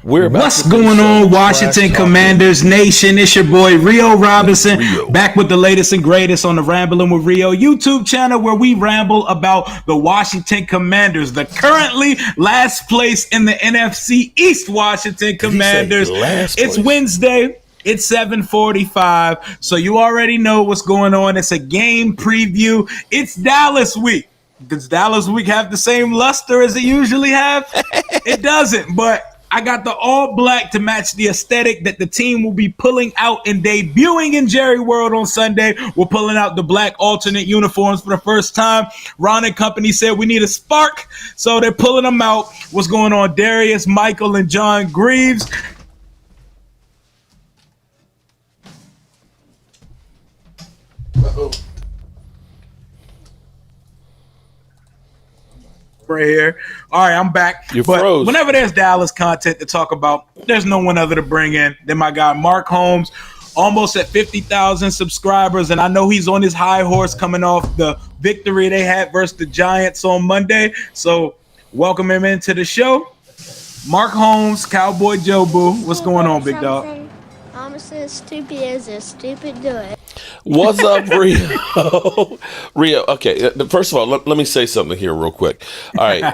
We're about What's going on, Washington Commanders Nation? It's your boy Rio Robinson, back with the latest and greatest on the Rambling with Rio YouTube channel, where we ramble about the Washington Commanders, the currently last place in the NFC East Washington Commanders. It's Wednesday. It's 7:45, so you already know what's going on. It's a game preview. It's Dallas week. Does Dallas week have the same luster as it usually have? It doesn't, but I got the all black to match the aesthetic that the team will be pulling out and debuting in Jerry World on Sunday. We're pulling out the black alternate uniforms for the first time. Ron and company said we need a spark, so they're pulling them out. What's going on? Darius, Michael, and John Greaves. Right here. All right, I'm back. You froze. Whenever there's Dallas content to talk about, there's no one other to bring in than my guy Mark Holmes, almost at 50,000 subscribers, and I know he's on his high horse coming off the victory they had versus the Giants on Monday. So welcome him into the show. Mark Holmes, Cowboy Jobu. What's going on, big dog? I'm as stupid as a stupid do it. What's up, Rio? Rio, okay, first of all, let me say something here real quick. All right,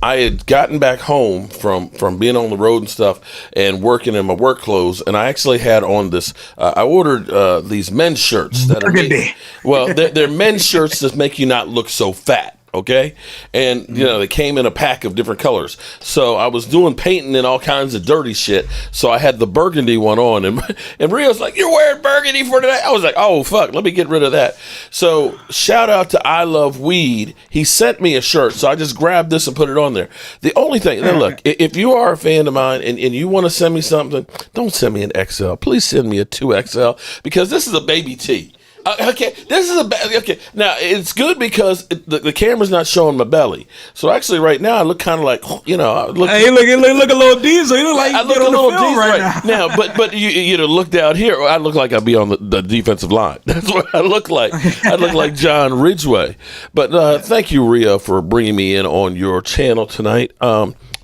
I had gotten back home from being on the road and stuff and working in my work clothes, and I actually had on this, I ordered these men's shirts. They're men's shirts that make you not look so fat. Okay. And, they came in a pack of different colors. So I was doing painting and all kinds of dirty shit. So I had the burgundy one on. And Rio's like, "You're wearing burgundy for today?" I was like, "Oh, fuck. Let me get rid of that." So shout out to I Love Weed. He sent me a shirt. So I just grabbed this and put it on there. The only thing, now look, if you are a fan of mine and you want to send me something, don't send me an XL. Please send me a 2XL because this is a baby tee. Okay, this is okay. Now it's good because the camera's not showing my belly, so actually right now I look kind of like I look. Hey, look a little diesel. You look like I look a little diesel right now. But you look down here. I look like I'd be on the defensive line. That's what I look like. I look like John Ridgway. But thank you, Rio, for bringing me in on your channel tonight.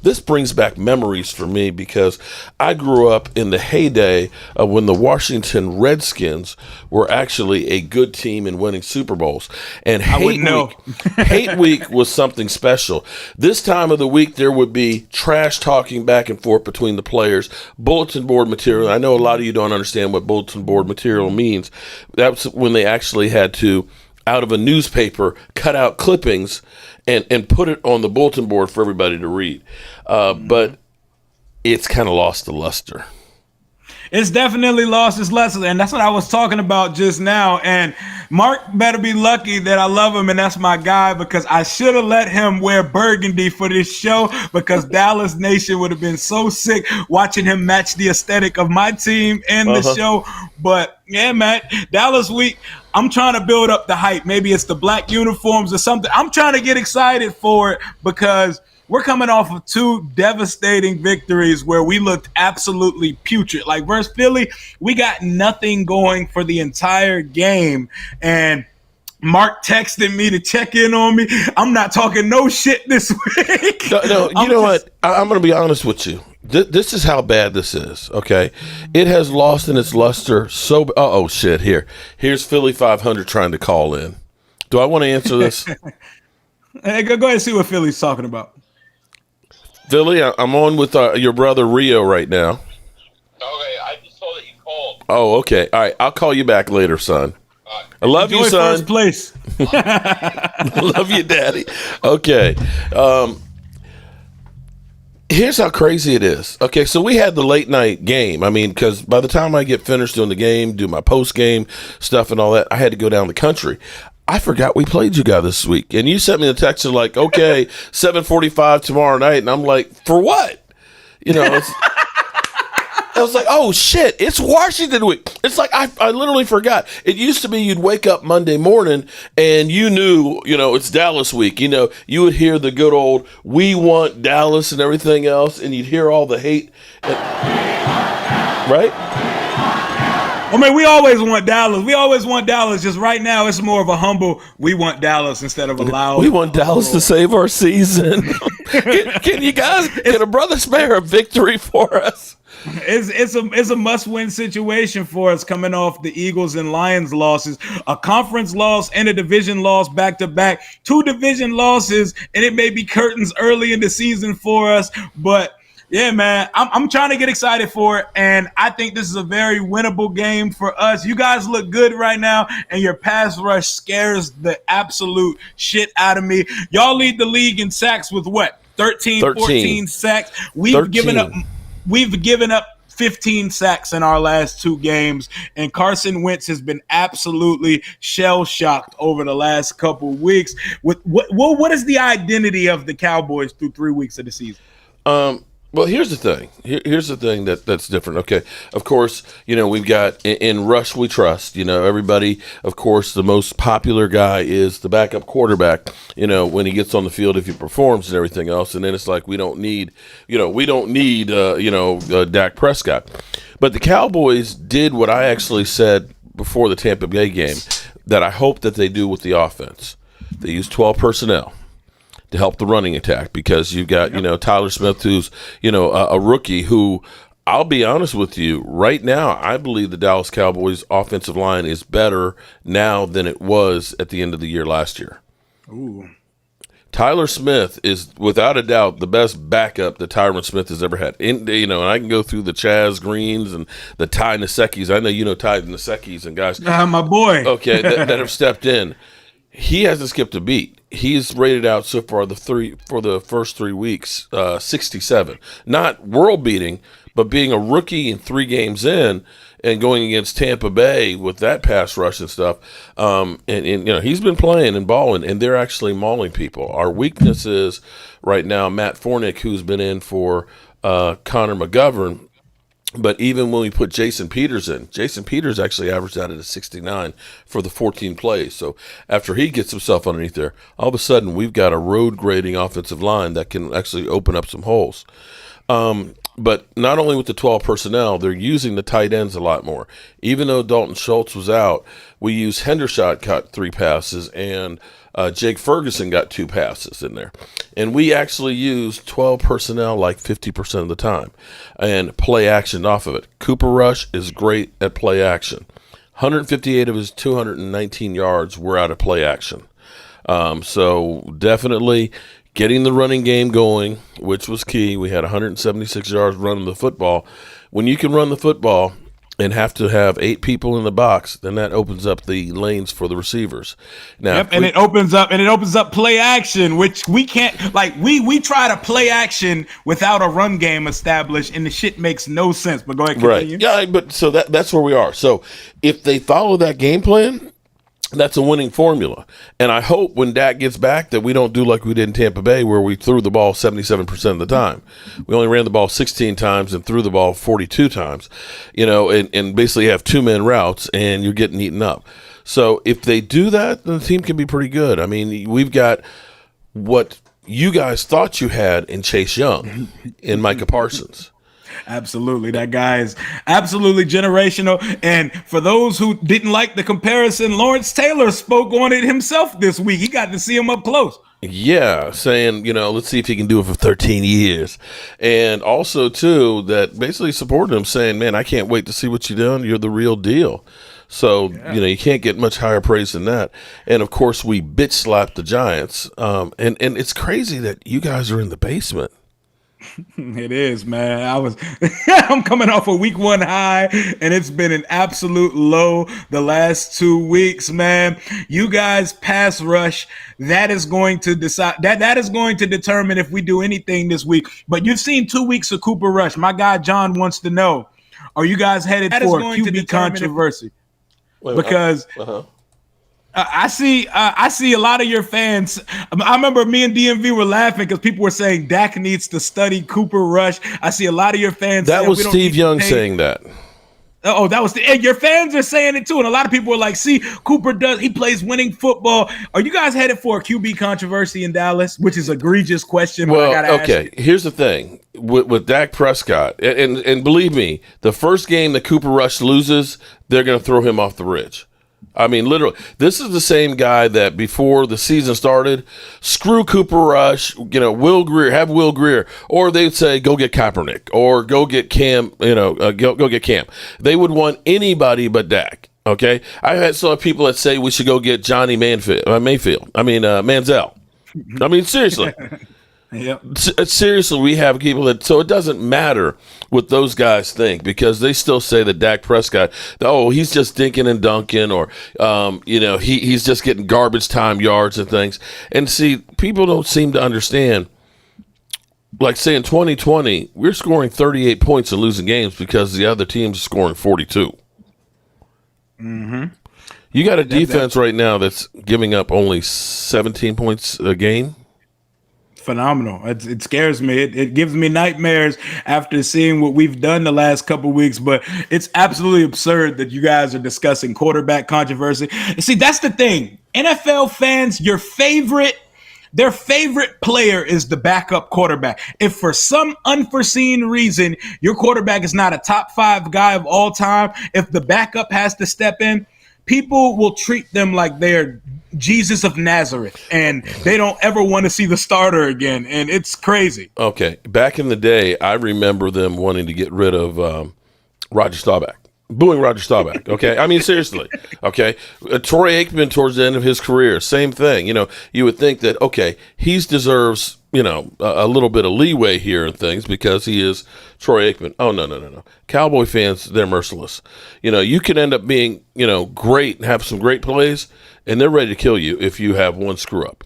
This brings back memories for me because I grew up in the heyday of when the Washington Redskins were actually a good team in winning Super Bowls. And Hate Week was something special. This time of the week, there would be trash talking back and forth between the players, bulletin board material. I know a lot of you don't understand what bulletin board material means. That's when they actually had to, out of a newspaper, cut out clippings and put it on the bulletin board for everybody to read. But it's kind of lost the luster. It's definitely lost its luster, and that's what I was talking about just now. And Mark better be lucky that I love him, and that's my guy, because I should have let him wear burgundy for this show, because Dallas Nation would have been so sick watching him match the aesthetic of my team and the show. But yeah, man, Dallas week, I'm trying to build up the hype. Maybe it's the black uniforms or something. I'm trying to get excited for it because we're coming off of two devastating victories where we looked absolutely putrid. Like versus Philly, we got nothing going for the entire game. And Mark texted me to check in on me. I'm not talking no shit this week. No, you know what? I'm going to be honest with you. This is how bad this is, okay? It has lost in its luster so... Oh, shit, here's Philly 500 trying to call in. Do I want to answer this? Hey, go ahead and see what Philly's talking about. Philly, I'm on with your brother Rio right now. Okay, I just saw that you called. Oh, okay. All right, I'll call you back later, son. I love you, son. First place. I love you, Daddy. Okay. Here's how crazy it is. Okay, so we had the late night game. I mean, because by the time I get finished doing the game, do my post game stuff and all that, I had to go down the country. I forgot we played you guys this week, and you sent me a text of like, okay, 7:45 tomorrow night, and I'm like, for what? I was like, oh shit, it's Washington week. It's like I literally forgot. It used to be you'd wake up Monday morning and you knew, it's Dallas week. You would hear the good old "We want Dallas" and everything else, and you'd hear all the hate, right? I mean, we always want Dallas. We always want Dallas. Just right now, it's more of a humble. We want Dallas instead of a loud. We want Dallas to save our season. Can you guys get a brother spare a victory for us? It's a must-win situation for us coming off the Eagles and Lions losses, a conference loss and a division loss back-to-back, 2 division losses, and it may be curtains early in the season for us, but yeah, man, I'm trying to get excited for it, and I think this is a very winnable game for us. You guys look good right now, and your pass rush scares the absolute shit out of me. Y'all lead the league in sacks with what? 13. 14 sacks. We've given up 15 sacks in our last 2 games, and Carson Wentz has been absolutely shell-shocked over the last couple of weeks. What is the identity of the Cowboys through 3 weeks of the season? Well, here's the thing. Here's the thing that's different. Okay, of course, we've got in Rush we trust. Everybody. Of course, the most popular guy is the backup quarterback. When he gets on the field, if he performs and everything else, and then it's like we don't need Dak Prescott. But the Cowboys did what I actually said before the Tampa Bay game that I hope that they do with the offense. They use 12 personnel to help the running attack because you've got, Tyler Smith, who's, a rookie who, I'll be honest with you, right now, I believe the Dallas Cowboys offensive line is better now than it was at the end of the year last year. Ooh. Tyler Smith is, without a doubt, the best backup that Tyron Smith has ever had. And I can go through the Chaz Greens and the Ty Nasekis. I know Ty Nasekis and guys. My boy. Okay, that have stepped in. He hasn't skipped a beat. He's rated out so far for the first 3 weeks, 67. Not world beating, but being a rookie and 3 games in and going against Tampa Bay with that pass rush and stuff. He's been playing and balling, and they're actually mauling people. Our weakness is right now Matt Fornick, who's been in for Connor McGovern. But even when we put Jason Peters in, Jason Peters actually averaged out at a 69 for the 14 plays. So after he gets himself underneath there, all of a sudden we've got a road grading offensive line that can actually open up some holes. But not only with the 12 personnel, they're using the tight ends a lot more. Even though Dalton Schultz was out, we used Hendershot caught 3 passes and Jake Ferguson got 2 passes in there. And we actually used 12 personnel like 50% of the time and play action off of it. Cooper Rush is great at play action. 158 of his 219 yards were out of play action. So definitely getting the running game going, which was key. We had 176 yards running the football. When you can run the football and have to have 8 people in the box, then that opens up the lanes for the receivers. Now, and it opens up play action, which we can't we try to play action without a run game established, and the shit makes no sense. But go ahead, continue. Right? Yeah, but so that's where we are. So if they follow that game plan, that's a winning formula. And I hope when Dak gets back that we don't do like we did in Tampa Bay where we threw the ball 77% of the time. We only ran the ball 16 times and threw the ball 42 times, and basically have 2-man routes and you're getting eaten up. So if they do that, then the team can be pretty good. I mean, we've got what you guys thought you had in Chase Young and Micah Parsons. Absolutely. That guy is absolutely generational. And for those who didn't like the comparison, Lawrence Taylor spoke on it himself this week. He got to see him up close. Yeah, saying, let's see if he can do it for 13 years. And also, too, that basically supported him saying, man, I can't wait to see what you're doing. You're the real deal. So, you can't get much higher praise than that. And, of course, we bitch slapped the Giants. And it's crazy that you guys are in the basement. It is, man. I'm coming off a week 1 high, and it's been an absolute low the last 2 weeks, man. You guys pass rush. That is going to decide. That is going to determine if we do anything this week. But you've seen 2 weeks of Cooper Rush. My guy John wants to know: are you guys headed for a QB controversy? Because I see a lot of your fans. I remember me and DMV were laughing because people were saying Dak needs to study Cooper Rush. I see a lot of your fans. That was Steve Young saying that. Oh, that was and your fans are saying it too. And a lot of people are like, see, he plays winning football. Are you guys headed for a QB controversy in Dallas? Which is an egregious question, but I gotta ask you. Here's the thing. With Dak Prescott, and believe me, the first game that Cooper Rush loses, they're gonna throw him off the ridge. I mean, literally, this is the same guy that before the season started, screw Cooper Rush, Will Greer, or they'd say, go get Kaepernick, or go get Cam, go get Cam. They would want anybody but Dak, okay? I had some people that say we should go get Johnny Manziel. I mean, seriously. Yep. Seriously, we have people that, so it doesn't matter what those guys think because they still say that Dak Prescott, he's just dinking and dunking, or he's just getting garbage time yards and things. And see, people don't seem to understand. Like say in 2020, we're scoring 38 points and losing games because the other team's scoring 42. Mm-hmm. You got a defense right now that's giving up only 17 points a game. Phenomenal. It scares me. It gives me nightmares after seeing what we've done the last couple of weeks, but it's absolutely absurd that you guys are discussing quarterback controversy. See, that's the thing. NFL fans, their favorite player is the backup quarterback. If for some unforeseen reason your quarterback is not a top 5 guy of all time, if the backup has to step in, people will treat them like they're Jesus of Nazareth, and they don't ever want to see the starter again, and it's crazy. Okay, back in the day, I remember them wanting to get rid of Roger Staubach, booing Roger Staubach. Okay, I mean seriously. Okay, Troy Aikman towards the end of his career, same thing. You would think that he deserves a little bit of leeway here and things because he is Troy Aikman. Oh no. Cowboy fans, they're merciless. You can end up being great and have some great plays, and they're ready to kill you if you have one screw up.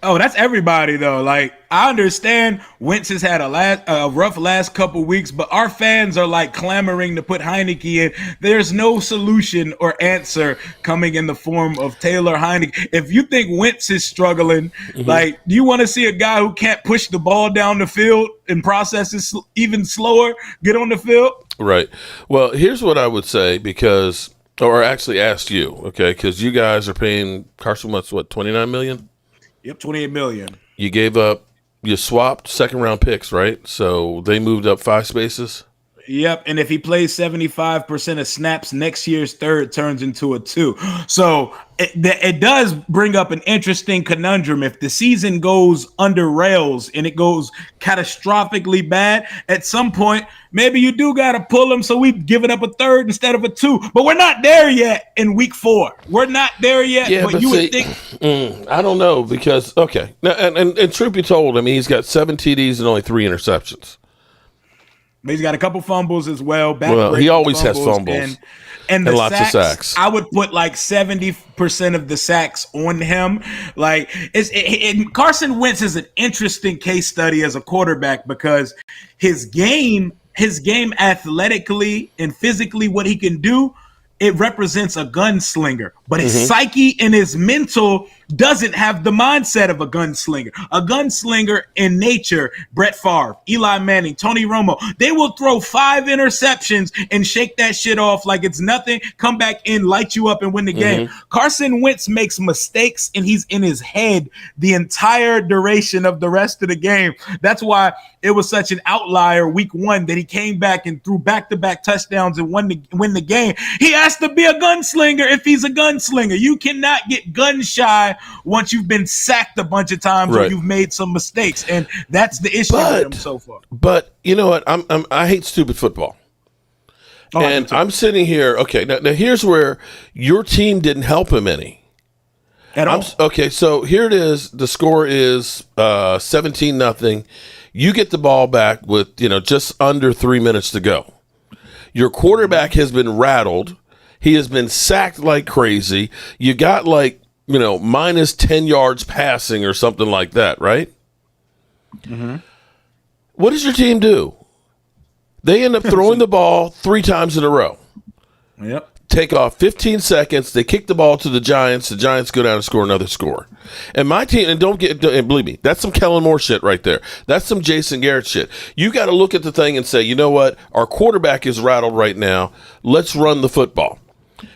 Oh, that's everybody though. Like, I understand Wentz has had a rough last couple weeks, but our fans are like clamoring to put Heineke in. There's no solution or answer coming in the form of Taylor Heineke. If you think Wentz is struggling, do you want to see a guy who can't push the ball down the field and processes even slower get on the field? Right. Well, here's what I would say or actually ask you, okay, because you guys are paying Carson Wentz, $29 million? Yep, $28 million. You swapped second-round picks, right? So they moved up 5 spaces? Yep, and if he plays 75% of snaps, next year's third turns into a 2. So it does bring up an interesting conundrum. If the season goes under rails and it goes catastrophically bad, at some point, maybe you do got to pull him, so we've given up a third instead of a 2. But we're not there yet in week 4. We're not there yet, but you would think. I don't know because, okay. Now, and truth be told, I mean, he's got 7 TDs and only 3 interceptions. He's got a couple fumbles as well. He always has fumbles and lots of sacks. I would put like 70% of the sacks on him. Like Carson Wentz is an interesting case study as a quarterback because his game athletically and physically, what he can do, it represents a gunslinger, but his psyche and his mental doesn't have the mindset of a gunslinger. A gunslinger in nature, Brett Favre, Eli Manning, Tony Romo, they will throw 5 interceptions and shake that shit off like it's nothing, come back in, light you up, and win the game. Carson Wentz makes mistakes, and he's in his head the entire duration of the rest of the game. That's why it was such an outlier week 1 that he came back and threw back-to-back touchdowns and win the game. He has to be a gunslinger if he's a gunslinger. You cannot get gun shy once you've been sacked a bunch of times or you've made some mistakes, and that's the issue with him so far. But you know what? I hate stupid football. And I'm sitting here. Okay, now here's where your team didn't help him any. At all. Okay, so here it is. The score is 17-0. You get the ball back with just under 3 minutes to go. Your quarterback has been rattled. He has been sacked like crazy. You got minus 10 yards passing or something like that, right? What does your team do? They end up throwing the ball 3 times in a row. Yep. take off 15 seconds. They kick the ball to the Giants. The Giants go down and score another score. And my team, and believe me, that's some Kellen Moore shit right there. That's some Jason Garrett shit. You got to look at the thing and say, you know what? Our quarterback is rattled right now. Let's run the football.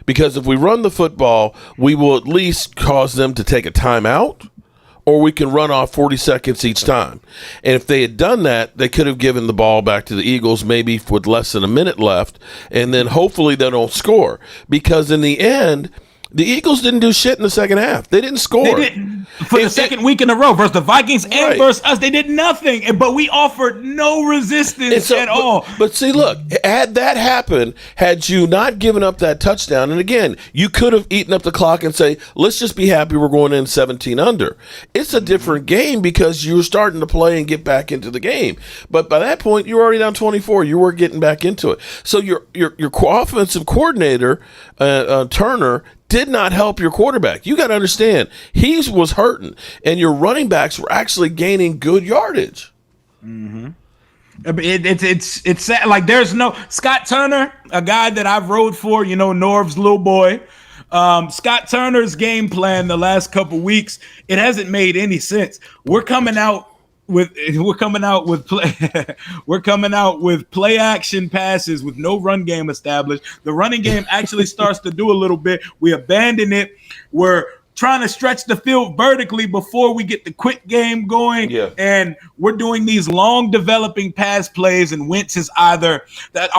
Because if we run the football, we will at least cause them to take a timeout, or we can run off 40 seconds each time. And if they had done that, they could have given the ball back to the Eagles maybe with less than a minute left, and then hopefully they don't score. Because in the end, the Eagles didn't do shit in the second half. They didn't score. They didn't. For the second week in a row versus the Vikings and versus us, they did nothing. But we offered no resistance at all. But see, look, had that happened, had you not given up that touchdown, and again, you could have eaten up the clock and say, let's just be happy we're going in 17 under. It's a different game because you were starting to play and get back into the game. But by that point, you were already down 24. You were getting back into it. So your offensive coordinator, Turner, did not help your quarterback. You got to understand, he was hurting, and your running backs were actually gaining good yardage. Mm-hmm. It's sad. Like, there's no Scott Turner, a guy that I've rode for, Norv's little boy. Scott Turner's game plan the last couple weeks, it hasn't made any sense. We're coming out with play action passes with no run game established. The running game actually starts to do a little bit. We abandon it. We're trying to stretch the field vertically before we get the quick game going. Yeah. And we're doing these long developing pass plays, and Wentz is our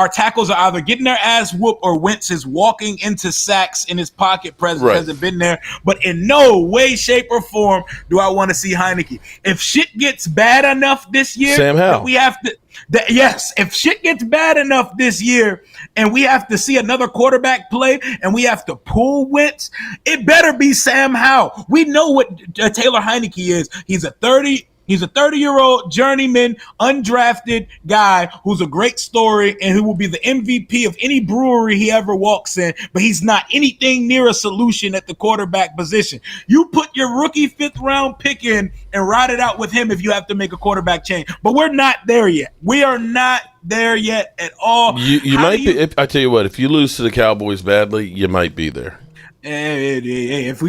tackles are either getting their ass whooped or Wentz is walking into sacks in his pocket. Presence hasn't been there. But in no way, shape, or form do I want to see Heineke. If shit gets bad enough this year, Sam Howell. We have to. If shit gets bad enough this year and we have to see another quarterback play and we have to pull Wentz, it better be Sam Howell. We know what Taylor Heineke is. He's a 30-year-old journeyman, undrafted guy who's a great story and who will be the MVP of any brewery he ever walks in, but he's not anything near a solution at the quarterback position. You put your rookie 5th-round pick in and ride it out with him if you have to make a quarterback change. But we're not there yet. We are not there yet at all. You might be. I tell you what, if you lose to the Cowboys badly, you might be there. If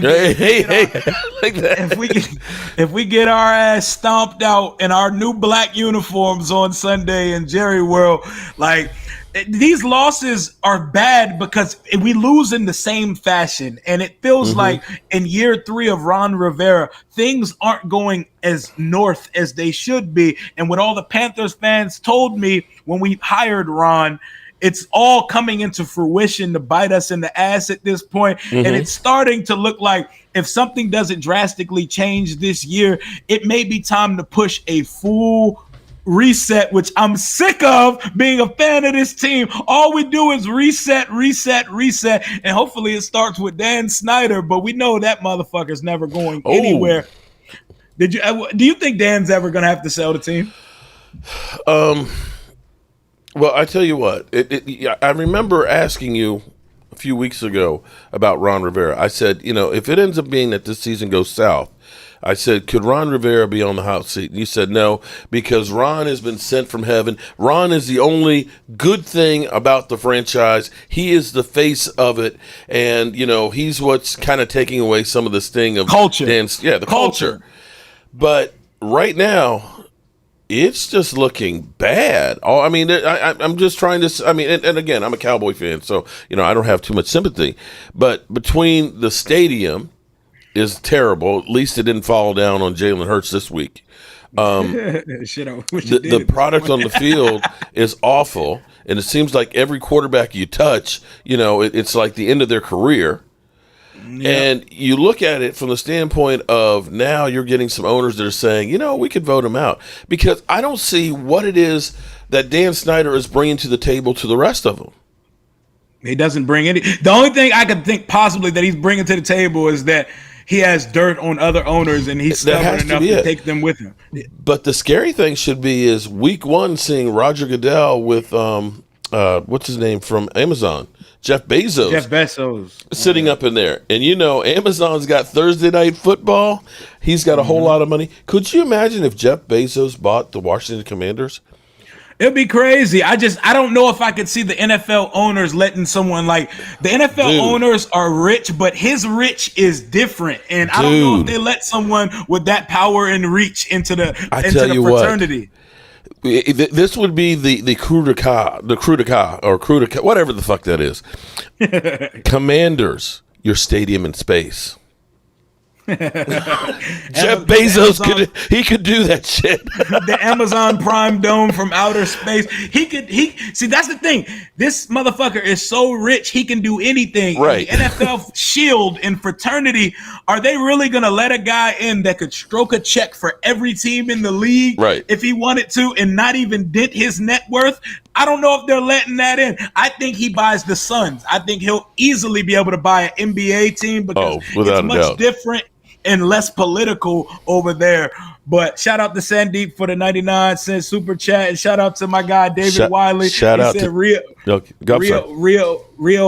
we get our ass stomped out in our new black uniforms on Sunday in Jerry World, like, these losses are bad because we lose in the same fashion, and it feels like in year 3 of Ron Rivera, things aren't going as north as they should be. And what all the Panthers fans told me when we hired Ron, it's all coming into fruition to bite us in the ass at this point. And it's starting to look like if something doesn't drastically change this year, it may be time to push a full reset, which I'm sick of being a fan of this team. All we do is reset, and hopefully it starts with Dan Snyder, but we know that motherfucker's never going anywhere. Do you think Dan's ever going to have to sell the team? Well, I tell you what, I remember asking you a few weeks ago about Ron Rivera. I said, if it ends up being that this season goes south, I said, could Ron Rivera be on the hot seat? And you said no, because Ron has been sent from heaven. Ron is the only good thing about the franchise. He is the face of it. And, he's what's kind of taking away some of the sting of culture. The culture. But right now, it's just looking bad. I'm just trying to, and again, I'm a Cowboy fan, so, I don't have too much sympathy. But between the stadium is terrible. At least it didn't fall down on Jalen Hurts this week. The product on the field is awful, and it seems like every quarterback you touch, it's like the end of their career. Yep. And you look at it from the standpoint of now you're getting some owners that are saying, we could vote him out, because I don't see what it is that Dan Snyder is bringing to the table to the rest of them. He doesn't bring any. The only thing I could think possibly that he's bringing to the table is that he has dirt on other owners and he's stubborn enough to take them with him. But the scary thing should be is week 1 seeing Roger Goodell with what's his name from Amazon, Jeff Bezos sitting up in there. And Amazon's got Thursday Night Football. He's got a whole lot of money. Could you imagine if Jeff Bezos bought the Washington Commanders? It'd be crazy. I don't know if I could see the NFL owners letting someone like the NFL owners are rich, but his rich is different. And I don't know if they let someone with that power and reach into the fraternity. This would be the coup d'etat, whatever the fuck that is. Commanders, your stadium in space. Jeff Bezos could do that shit. The Amazon Prime Dome from outer space. See, that's the thing. This motherfucker is so rich he can do anything. Right. And the NFL shield and fraternity, are they really gonna let a guy in that could stroke a check for every team in the league if he wanted to and not even dent his net worth? I don't know if they're letting that in. I think he buys the Suns. I think he'll easily be able to buy an NBA team because it's much different and less political over there. But shout out to Sandeep for the 99-cent super chat, and shout out to my guy David Wiley. Shout out to Rio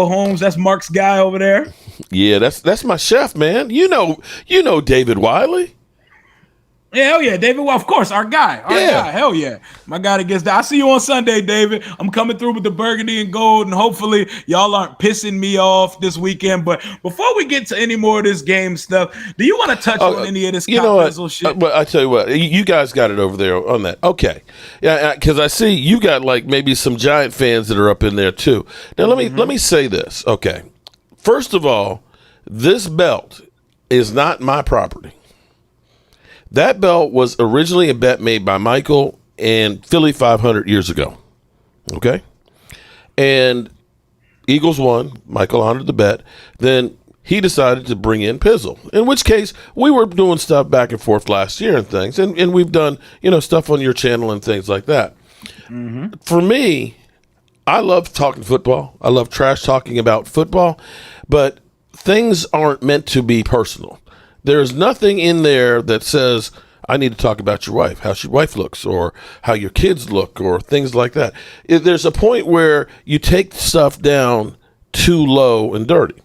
Holmes. That's Mark's guy over there. Yeah, that's my chef, man. You know David Wiley. Yeah, hell yeah, David. Well, of course, our guy. Hell yeah. My guy that gets that. I see you on Sunday, David. I'm coming through with the burgundy and gold, and hopefully y'all aren't pissing me off this weekend. But before we get to any more of this game stuff, do you want to touch on any of this Cowboys shit? But I tell you what, you guys got it over there on that. Okay. Yeah, because I see you got like maybe some Giant fans that are up in there too. Now, let me say this. Okay. First of all, this belt is not my property. That belt was originally a bet made by Michael and Philly 500 years ago. Okay? And Eagles won. Michael honored the bet. Then he decided to bring in Pizzle, in which case we were doing stuff back and forth last year and things. And we've done, stuff on your channel and things like that. Mm-hmm. For me, I love talking football. I love trash talking about football. But things aren't meant to be personal. There's nothing in there that says, I need to talk about your wife, how your wife looks, or how your kids look, or things like that. There's a point where you take stuff down too low and dirty.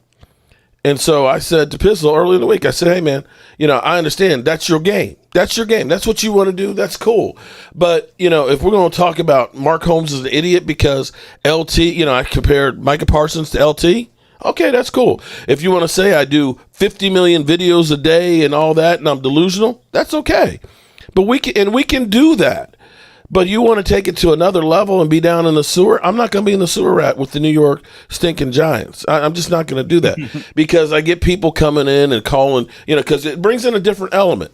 And so I said to Pizzle early in the week, I said, hey, man, I understand that's your game. That's your game. That's what you want to do. That's cool. But, if we're going to talk about Mark Holmes as an idiot because LT, I compared Micah Parsons to LT. Okay, that's cool. If you want to say I do 50 million videos a day and all that and I'm delusional, that's okay. But we can do that. But you want to take it to another level and be down in the sewer? I'm not going to be in the sewer rat with the New York stinking Giants. I'm just not going to do that because I get people coming in and calling, because it brings in a different element.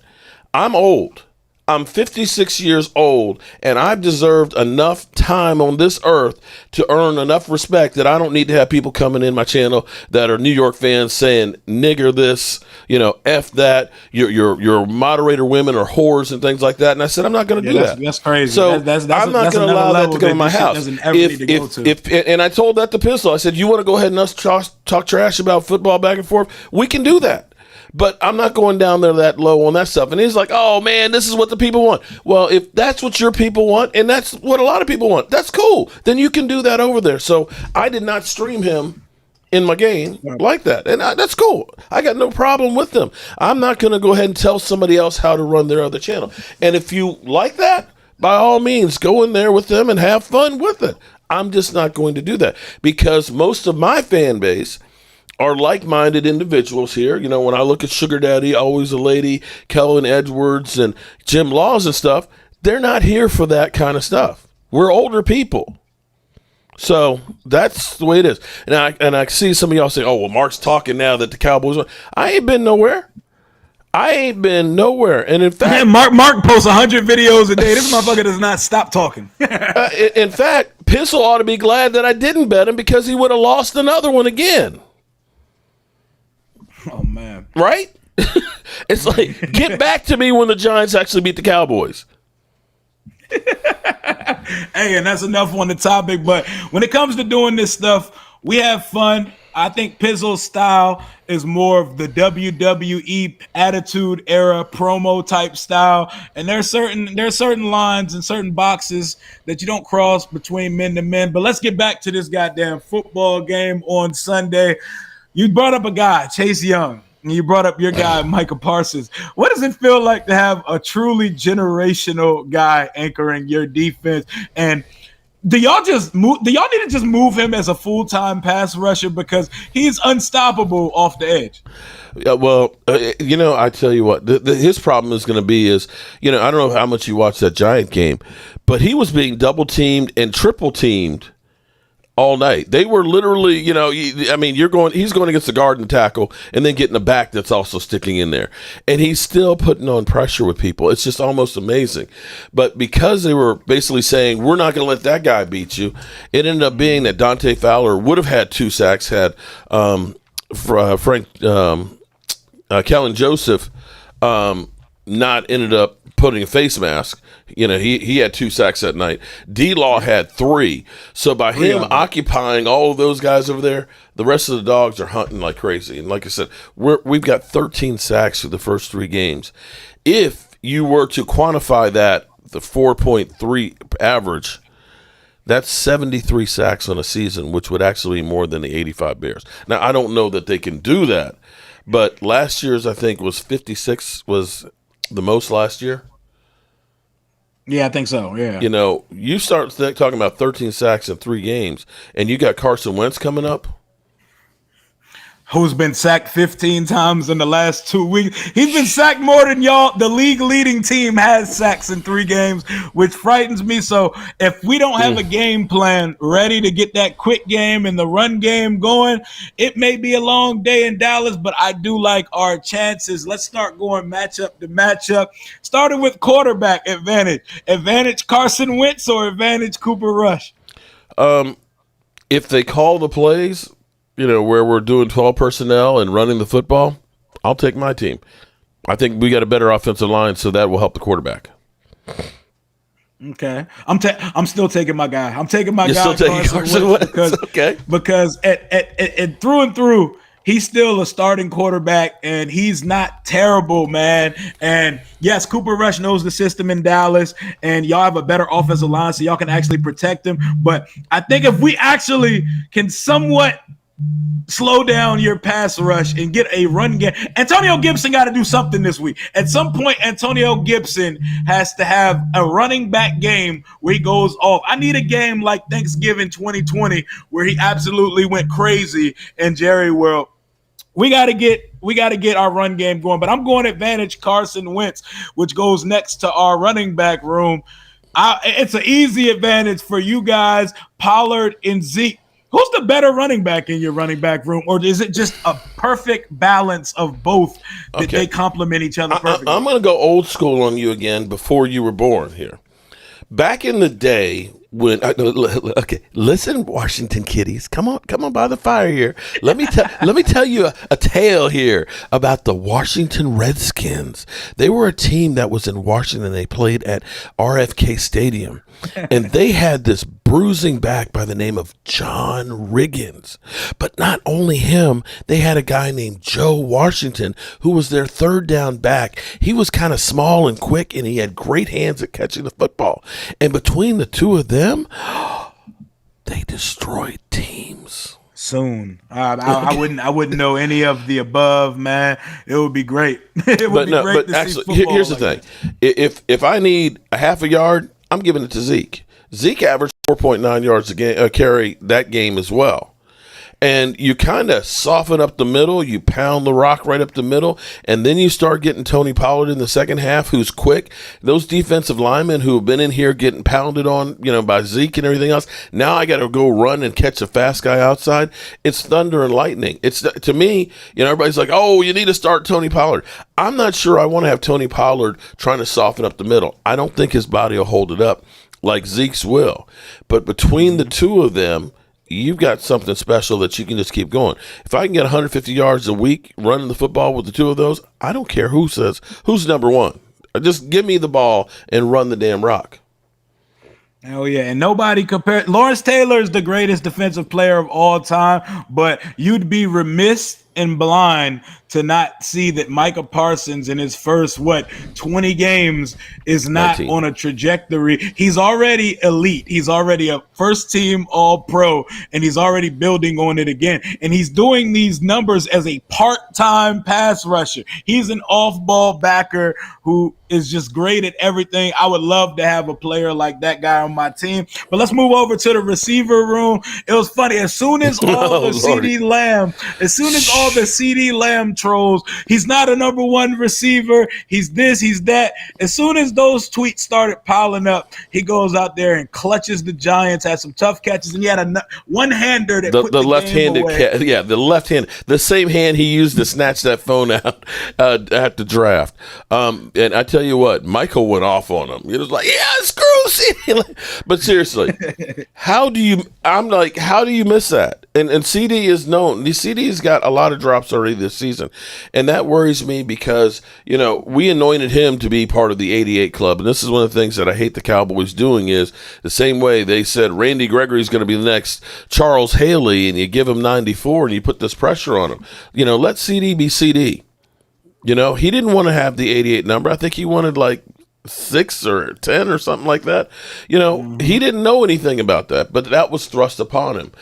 I'm old. I'm 56 years old, and I've deserved enough time on this earth to earn enough respect that I don't need to have people coming in my channel that are New York fans saying, nigger this, F that, your moderator women are whores and things like that. And I said, I'm not going to do that. That's crazy. So that's I'm not going to allow that to go in my house. And I told that to Pistol. I said, you want to go ahead and us talk trash about football back and forth? We can do that. But I'm not going down there that low on that stuff. And he's like, oh, man, this is what the people want. Well, if that's what your people want, and that's what a lot of people want, that's cool. Then you can do that over there. So I did not stream him in my game like that. And that's cool. I got no problem with them. I'm not going to go ahead and tell somebody else how to run their other channel. And if you like that, by all means, go in there with them and have fun with it. I'm just not going to do that because most of my fan base are like-minded individuals here. When I look at Sugar Daddy, Always a Lady, Kellen Edwards, and Jim Laws and stuff, they're not here for that kind of stuff. We're older people. So that's the way it is. And I see some of y'all say, oh, well, Mark's talking now that the Cowboys won. I ain't been nowhere. And in fact, Mark posts 100 videos a day. This motherfucker does not stop talking. In fact, Pistol ought to be glad that I didn't bet him because he would have lost another one again. Oh, man. Right? It's like, get back to me when the Giants actually beat the Cowboys. Hey, and that's enough on the topic. But when it comes to doing this stuff, we have fun. I think Pizzle's style is more of the WWE Attitude Era promo type style. And there are certain lines and certain boxes that you don't cross between men to men. But let's get back to this goddamn football game on Sunday. You brought up a guy, Chase Young. You brought up your guy, Micah Parsons. What does it feel like to have a truly generational guy anchoring your defense? And do y'all need to just move him as a full-time pass rusher because he's unstoppable off the edge? Yeah, well, I tell you what, his problem is going to be is, I don't know how much you watched that Giant game, but he was being double-teamed and triple-teamed all night. They were literally, he's going against the guard and tackle and then getting the back that's also sticking in there. And he's still putting on pressure with people. It's just almost amazing. But because they were basically saying, we're not going to let that guy beat you, it ended up being that Dante Fowler would have had 2 sacks had Kellen Joseph not ended up putting a face mask. He had 2 sacks that night. D-Law had 3. So by him occupying all of those guys over there, the rest of the dogs are hunting like crazy. And like I said, we've got 13 sacks through the first 3 games. If you were to quantify that, the 4.3 average, that's 73 sacks on a season, which would actually be more than the 85 Bears. Now, I don't know that they can do that, but last year's, I think, was 56 was the most last year. Yeah, I think so, yeah. You start talking about 13 sacks in 3 games, and you got Carson Wentz coming up. Who's been sacked 15 times in the last 2 weeks. He's been sacked more than y'all. The league leading team has sacks in 3 games, which frightens me. So if we don't have a game plan ready to get that quick game and the run game going, it may be a long day in Dallas, but I do like our chances. Let's start going matchup to matchup. Starting with quarterback advantage. Advantage Carson Wentz or advantage Cooper Rush? If they call the plays, where we're doing 12 personnel and running the football, I'll take my team. I think we got a better offensive line, so that will help the quarterback. Okay. I'm still taking my guy. I'm taking my You're guy. Still taking Carson Wentz because at through and through, he's still a starting quarterback, and he's not terrible, man. And yes, Cooper Rush knows the system in Dallas, and y'all have a better offensive line, so y'all can actually protect him. But I think if we actually can somewhat slow down your pass rush and get a run game. Antonio Gibson got to do something this week. At some point, Antonio Gibson has to have a running back game where he goes off. I need a game like Thanksgiving 2020 where he absolutely went crazy in Jerry World. We got to get our run game going, but I'm going advantage Carson Wentz, which goes next to our running back room. It's an easy advantage for you guys, Pollard and Zeke. Who's the better running back in your running back room, or is it just a perfect balance of both that they complement each other perfectly? I'm going to go old school on you again before you were born here. Back in the day when listen, Washington kiddies, come on by the fire here. Let me tell you a tale here about the Washington Redskins. They were a team that was in Washington. They played at RFK Stadium, and they had this bruising back by the name of John Riggins. But not only him, they had a guy named Joe Washington who was their third down back. He was kind of small and quick, and he had great hands at catching the football. And between the two of them, they destroyed teams. Soon, I wouldn't know any of the above, man. It would be great. It would be great to see football. Here's the thing: if I need a half a yard, I'm giving it to Zeke. Zeke averaged 4.9 yards a carry that game as well. And you kind of soften up the middle. You pound the rock right up the middle. And then you start getting Tony Pollard in the second half, who's quick. Those defensive linemen who have been in here getting pounded on, by Zeke and everything else. Now I got to go run and catch a fast guy outside. It's thunder and lightning. It's, to me, everybody's like, oh, you need to start Tony Pollard. I'm not sure I want to have Tony Pollard trying to soften up the middle. I don't think his body will hold it up like Zeke's will. But between the two of them, you've got something special that you can just keep going. If I can get 150 yards a week running the football with the two of those, I don't care who says who's number one. Just give me the ball and run the damn rock. Hell yeah. And nobody compared. Lawrence Taylor is the greatest defensive player of all time, but you'd be remiss and blind to not see that Micah Parsons in his first 20 games is not 19. on a trajectory. He's already elite. He's already a first team All-Pro, and he's already building on it again. And he's doing these numbers as a part-time pass rusher. He's an off-ball backer who is just great at everything. I would love to have a player like that guy on my team. But let's move over to the receiver room. It was funny. As soon as all the CeeDee Lamb trolls, he's not a number one receiver, he's this, he's that. As soon as those tweets started piling up, he goes out there and clutches the Giants, had some tough catches, and he had a one-hander that put the left-handed the left hand, the same hand he used to snatch that phone out at the draft. And I tell you what, Michael went off on him. He was like, yeah, screw CeeDee. But seriously, how do you miss that? And CD is known. The CD's got a lot of drops already this season, and that worries me because we anointed him to be part of the 88 club, and this is one of the things that I hate the Cowboys doing is the same way they said Randy Gregory's going to be the next Charles Haley, and you give him 94 and you put this pressure on him. Let CD be CD. He didn't want to have the 88 number. I think he wanted like 6 or 10 or something like that. He didn't know anything about that, but that was thrust upon him.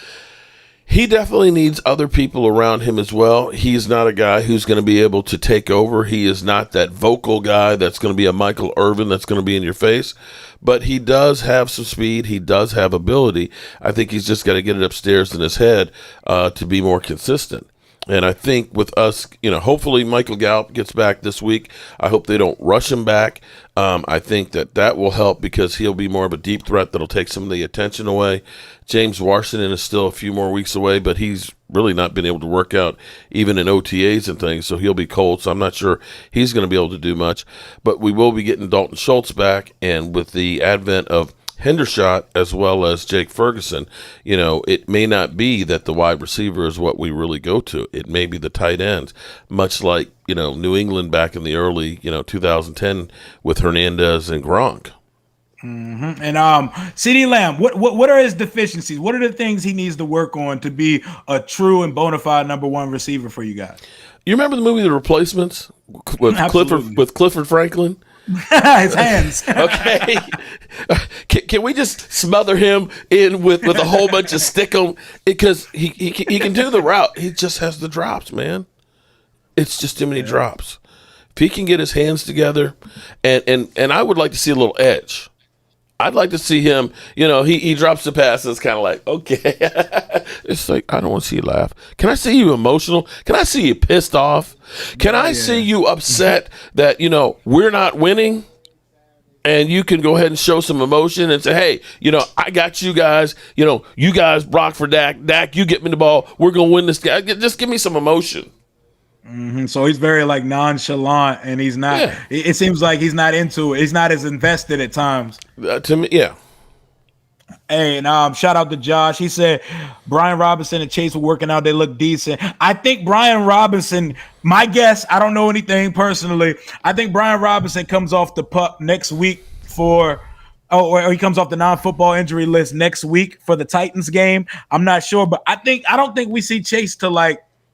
He definitely needs other people around him as well. He's not a guy who's going to be able to take over. He is not that vocal guy that's going to be a Michael Irvin that's going to be in your face. But he does have some speed. He does have ability. I think he's just got to get it upstairs in his head to be more consistent. And I think with us, hopefully Michael Gallup gets back this week. I hope they don't rush him back. I think that will help because he'll be more of a deep threat that'll take some of the attention away. James Washington is still a few more weeks away, but he's really not been able to work out even in OTAs and things, so he'll be cold. So I'm not sure he's going to be able to do much. But we will be getting Dalton Schultz back, and with the advent of Hendershot as well as Jake Ferguson, it may not be that the wide receiver is what we really go to. It may be the tight ends, much like, New England back in the early, 2010 with Hernandez and Gronk. Mm-hmm. And CeeDee Lamb, what are his deficiencies? What are the things he needs to work on to be a true and bona fide number one receiver for you guys? You remember the movie The Replacements with Clifford Franklin? His hands. Okay. Can we just smother him in with a whole bunch of stickum? Because he can do the route. He just has the drops, man. It's just too many drops. If he can get his hands together, and I would like to see a little edge. I'd like to see him, he drops the pass and it's kind of like, okay. It's like, I don't want to see you laugh. Can I see you emotional? Can I see you pissed off? Can I see you upset that, we're not winning? And you can go ahead and show some emotion and say, hey, I got you guys. You guys block for Dak. Dak, you get me the ball. We're going to win this guy. Just give me some emotion. Mm-hmm. So he's very nonchalant, and he's not. Yeah. It seems like he's not into it. He's not as invested at times. To me, yeah. Hey, and shout out to Josh. He said Brian Robinson and Chase were working out. They look decent. I think Brian Robinson. My guess. I don't know anything personally. I think Brian Robinson comes off the PUP next week or he comes off the non-football injury list next week for the Titans game. I'm not sure, but I don't think we see Chase till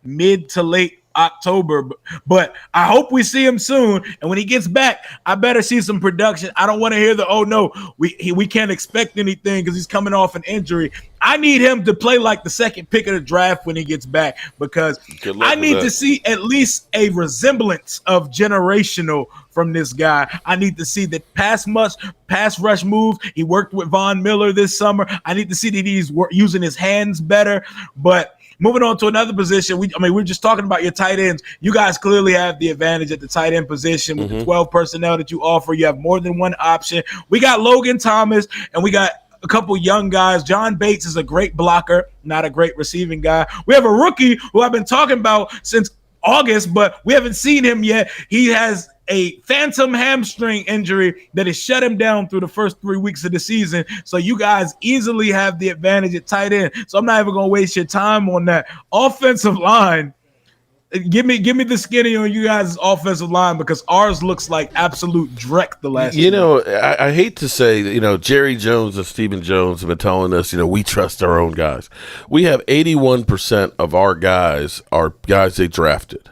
mid to late October, but I hope we see him soon. And when he gets back, I better see some production. I don't want to hear we can't expect anything because he's coming off an injury. I need him to play like the second pick of the draft when he gets back because I need to see at least a resemblance of generational from this guy. I need to see that pass rush moves. He worked with Von Miller this summer. I need to see that he's using his hands better, but moving on to another position, we're just talking about your tight ends. You guys clearly have the advantage at the tight end position with the 12 personnel that you offer. You have more than one option. We got Logan Thomas, and we got a couple young guys. John Bates is a great blocker, not a great receiving guy. We have a rookie who I've been talking about since August, but we haven't seen him yet. He has a phantom hamstring injury that has shut him down through the first 3 weeks of the season. So you guys easily have the advantage at tight end. So I'm not even going to waste your time on that. Offensive line, Give me the skinny on you guys' offensive line because ours looks like absolute dreck the last. You know, I hate to say that, you know, Jerry Jones and Stephen Jones have been telling us, you know, we trust our own guys. We have 81% of our guys are guys they drafted.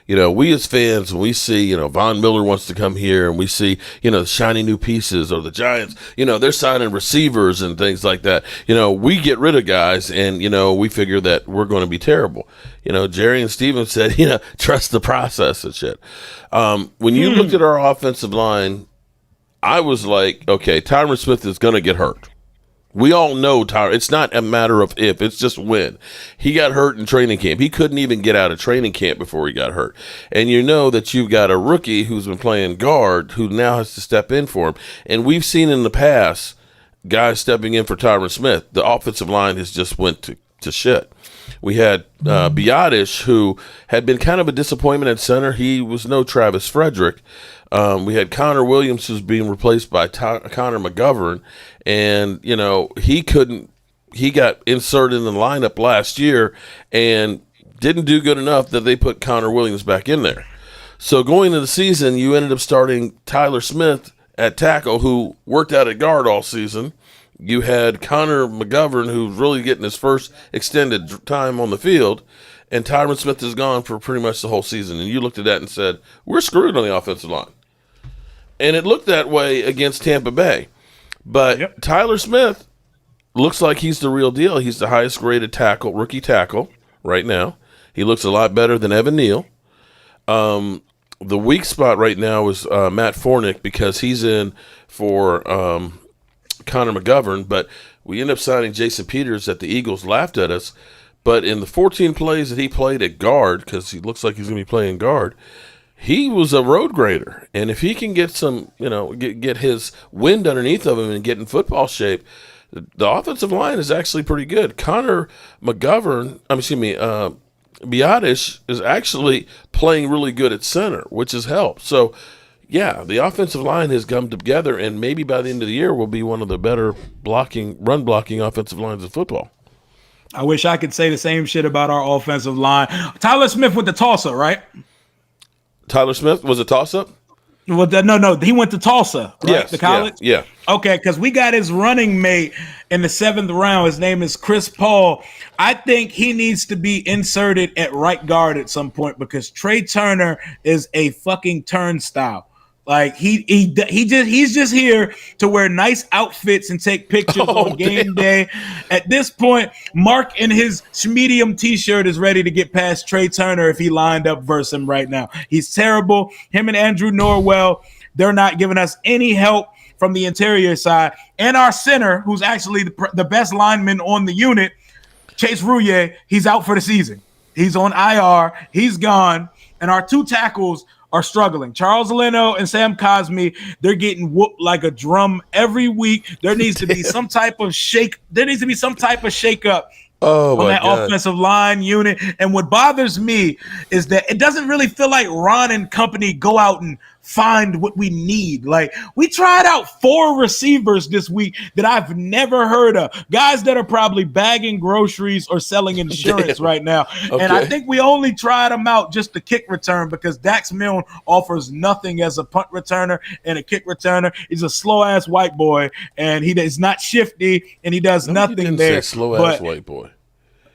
You know, we as fans, when we see, you know, Von Miller wants to come here and we see, you know, shiny new pieces, or the Giants, you know, they're signing receivers and things like that. You know, we get rid of guys and, you know, we figure that we're going to be terrible. You know, Jerry and Steven said, you know, trust the process and shit. When you looked at our offensive line, I was like, okay, Tyron Smith is going to get hurt. We all know Tyron. It's not a matter of if, it's just when. He got hurt in training camp. He couldn't even get out of training camp before he got hurt. And you know that you've got a rookie who's been playing guard who now has to step in for him. And we've seen in the past guys stepping in for Tyron Smith. The offensive line has just went to shit. We had Biotish, who had been kind of a disappointment at center. He was no Travis Frederick. We had Connor Williams, who's being replaced by Connor McGovern. And, you know, he got inserted in the lineup last year and didn't do good enough that they put Connor Williams back in there. So going into the season, you ended up starting Tyler Smith at tackle, who worked out at guard all season. You had Connor McGovern, who's really getting his first extended time on the field, and Tyron Smith is gone for pretty much the whole season. And you looked at that and said, we're screwed on the offensive line. And it looked that way against Tampa Bay. But Tyler Smith looks like he's the real deal. He's the highest graded rookie tackle right now. He looks a lot better than Evan Neal. The weak spot right now is Matt Fornick, because he's in for Connor McGovern, but we end up signing Jason Peters that the Eagles laughed at us. But in the 14 plays that he played at guard, because he looks like he's going to be playing guard, he was a road grader. And if he can get some, you know, get his wind underneath of him and get in football shape, the offensive line is actually pretty good. Connor McGovern, Biotish is actually playing really good at center, which has helped. So, yeah, the offensive line has come together, and maybe by the end of the year will be one of the better run blocking offensive lines of football. I wish I could say the same shit about our offensive line. Tyler Smith with the Tulsa, right? Tyler Smith was a toss-up? Well, no, he went to Tulsa, right? Yes, the college? Yeah. Okay, because we got his running mate in the 7th round. His name is Chris Paul. I think he needs to be inserted at right guard at some point, because Trey Turner is a fucking turnstile. Like he's just here to wear nice outfits and take pictures on game day. At this point, Mark in his medium t-shirt is ready to get past Trey Turner if he lined up versus him right now. He's terrible. Him and Andrew Norwell, they're not giving us any help from the interior side. And our center, who's actually the best lineman on the unit, Chase Rouillet, he's out for the season. He's on IR. He's gone. And our two tackles are struggling. Charles Leno and Sam Cosmi, they're getting whooped like a drum every week. There needs to be some type of shake. There needs to be some type of shakeup on that offensive line unit. And what bothers me is that it doesn't really feel like Ron and company go out and find what we need. Like, we tried out 4 receivers this week that I've never heard of. Guys that are probably bagging groceries or selling insurance right now. Okay. And I think we only tried them out just to kick return, because Dax Milne offers nothing as a punt returner and a kick returner. He's a slow-ass white boy, and he is not shifty, and he does nothing there. Slow-ass white boy.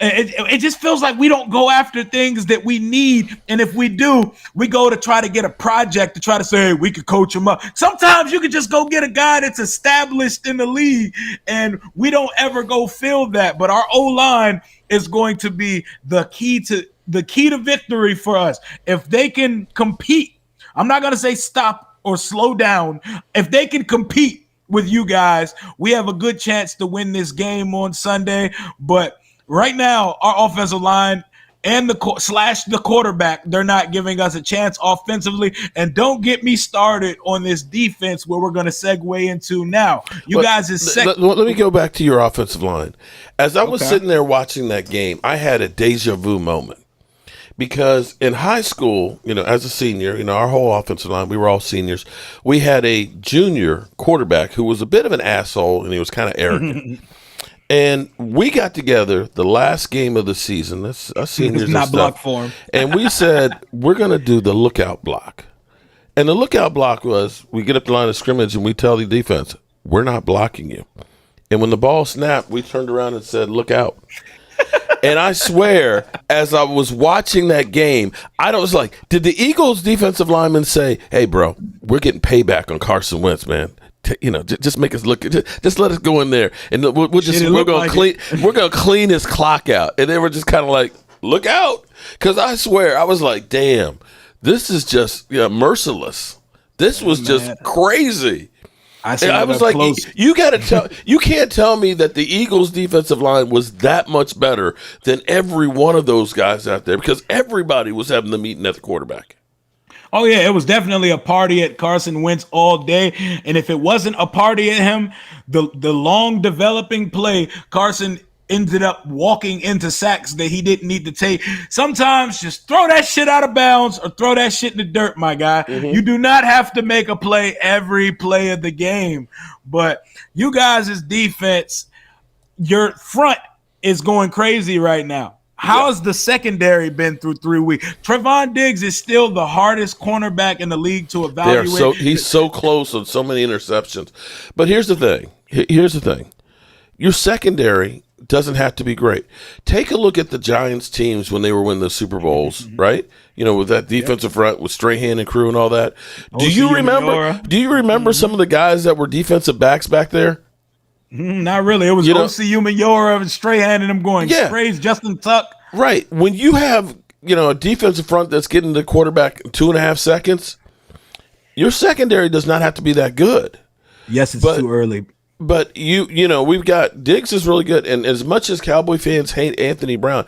It just feels like we don't go after things that we need. And if we do, we go to try to get a project to try to say, hey, we could coach him up. Sometimes you could just go get a guy that's established in the league, and we don't ever go fill that. But our O-line is going to be the key to victory for us. If they can compete, I'm not going to say stop or slow down. If they can compete with you guys, we have a good chance to win this game on Sunday. But right now, our offensive line and the quarterback, they're not giving us a chance offensively. And don't get me started on this defense, where we're going to segue into now. Let me go back to your offensive line. As I was sitting there watching that game, I had a deja vu moment. Because in high school, you know, as a senior, you know, our whole offensive line, we were all seniors. We had a junior quarterback who was a bit of an asshole, and he was kind of arrogant. And we got together the last game of the season. That's us seniors. It's not block form. And we said, we're going to do the lookout block. And the lookout block was, we get up the line of scrimmage and we tell the defense, we're not blocking you. And when the ball snapped, we turned around and said, look out. And I swear, as I was watching that game, I was like, did the Eagles defensive lineman say, hey, bro, we're getting payback on Carson Wentz, man. Just make us look. Just let us go in there, and we're gonna clean. We're gonna clean his clock out. And they were just kind of like, look out, because I swear I was like, damn, this is just merciless. This was just crazy. I was like, you got to tell. You can't tell me that the Eagles' defensive line was that much better than every one of those guys out there, because everybody was having the meeting at the quarterback. Oh, yeah, it was definitely a party at Carson Wentz all day. And if it wasn't a party at him, the long developing play, Carson ended up walking into sacks that he didn't need to take. Sometimes just throw that shit out of bounds or throw that shit in the dirt, my guy. Mm-hmm. You do not have to make a play every play of the game. But you guys' defense, your front is going crazy right now. How has the secondary been through 3 weeks? Trevon Diggs is still the hardest cornerback in the league to evaluate. He's so close on so many interceptions. But here's the thing. Your secondary doesn't have to be great. Take a look at the Giants teams when they were winning the Super Bowls, right? With that defensive front with Strahan and crew and all that. Do you remember some of the guys that were defensive backs back there? Not really. It was O.C. Umenyiora and Strahan and them going sprays, Justin Tuck. Right. When you have, a defensive front that's getting the quarterback in 2.5 seconds, your secondary does not have to be that good. Yes, it's too early. But we've got Diggs is really good, and as much as Cowboy fans hate Anthony Brown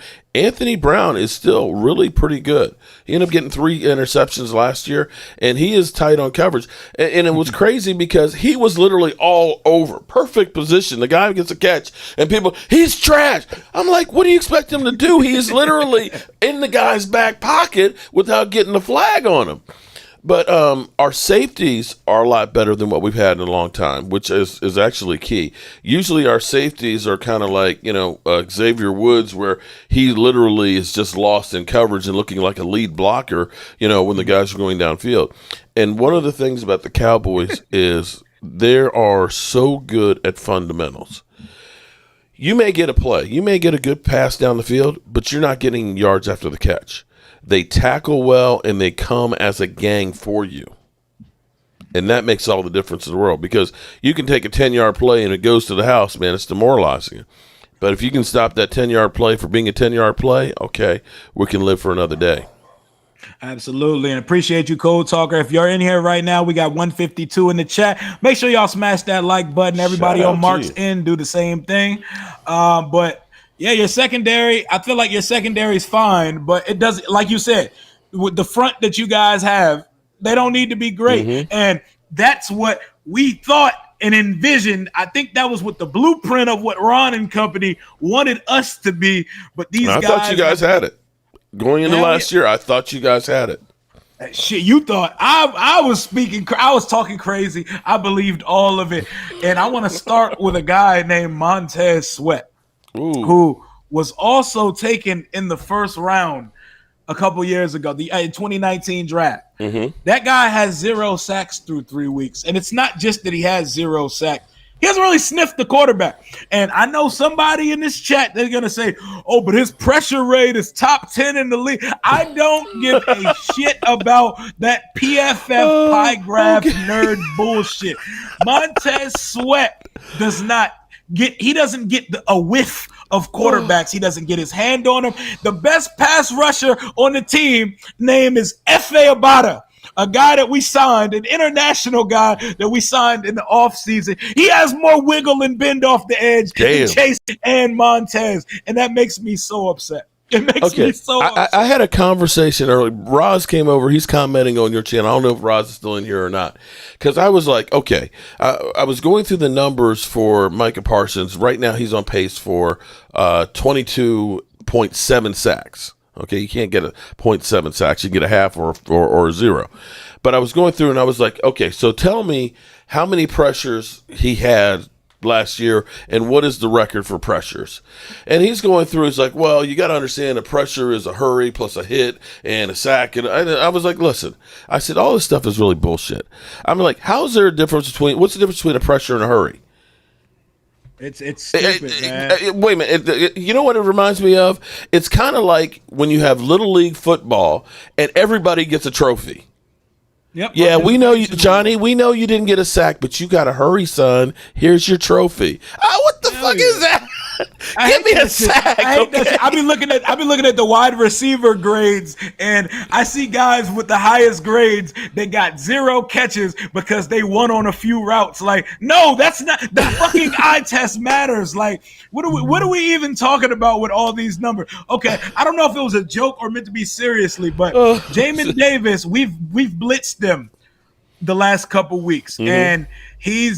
is still really pretty good. He ended up getting 3 interceptions last year, and he is tight on coverage. And it was crazy because he was literally all over, perfect position. The guy gets a catch, and people, he's trash. I'm like, what do you expect him to do? He is literally in the guy's back pocket without getting a flag on him. But our safeties are a lot better than what we've had in a long time, which is actually key. Usually our safeties are kind of like, Xavier Woods, where he literally is just lost in coverage and looking like a lead blocker, when the guys are going downfield. And one of the things about the Cowboys is they are so good at fundamentals. You may get a play. You may get a good pass down the field, but you're not getting yards after the catch. They tackle well, and they come as a gang for you. And that makes all the difference in the world, because you can take a 10-yard play and it goes to the house, man. It's demoralizing you. But if you can stop that 10-yard play for being a 10-yard play, okay, we can live for another day. Absolutely, and appreciate you, Code Talker. If you're in here right now, we got 152 in the chat. Make sure y'all smash that like button. Everybody on Mark's End, do the same thing. But yeah, your secondary, I feel like your secondary is fine, but it doesn't, like you said, with the front that you guys have, they don't need to be great. Mm-hmm. And that's what we thought and envisioned. I think that was what the blueprint of what Ron and company wanted us to be. But I thought you guys had it. Going into last year, I thought you guys had it. Shit, you thought I was talking crazy. I believed all of it. And I want to start with a guy named Montez Sweat. Ooh. Who was also taken in the first round a couple years ago, the 2019 draft. Mm-hmm. That guy has 0 sacks through 3 weeks. And it's not just that he has 0 sacks. He hasn't really sniffed the quarterback. And I know somebody in this chat, they're going to say, oh, but his pressure rate is top 10 in the league. I don't give a shit about that PFF pie graph nerd bullshit. Montez Sweat doesn't get a whiff of quarterbacks. He doesn't get his hand on them. The best pass rusher on the team name is Efe Abada, a guy that we signed, an international guy that we signed in the offseason. He has more wiggle and bend off the edge than Chase and Montez, and that makes me so upset. It makes me so upset. I had a conversation earlier. Roz came over. He's commenting on your channel. I don't know if Roz is still in here or not. Because I was like, okay. I was going through the numbers for Micah Parsons. Right now he's on pace for 22.7 sacks. Okay, you can't get a 0.7 sacks. You can get a half or a 0. But I was going through and I was like, okay, so tell me how many pressures he had last year, and what is the record for pressures? And he's going through, he's like, well, you got to understand the pressure is a hurry plus a hit and a sack. And I was like, listen, I said, all this stuff is really bullshit. I'm like, what's the difference between a pressure and a hurry? It's stupid, man. Wait a minute. You know what it reminds me of? It's kind of like when you have Little League football and everybody gets a trophy. Yep. Yeah, we know you, Johnny. We know you didn't get a sack, but you got to hurry, son. Here's your trophy. What the fuck is that? Give me a sack. I've been looking at the wide receiver grades, and I see guys with the highest grades that got 0 catches because they won on a few routes. Like, no, that's not the fucking eye test matters. Like, what are we even talking about with all these numbers? Okay, I don't know if it was a joke or meant to be seriously, but Jamin Davis, we've blitzed them the last couple weeks, and he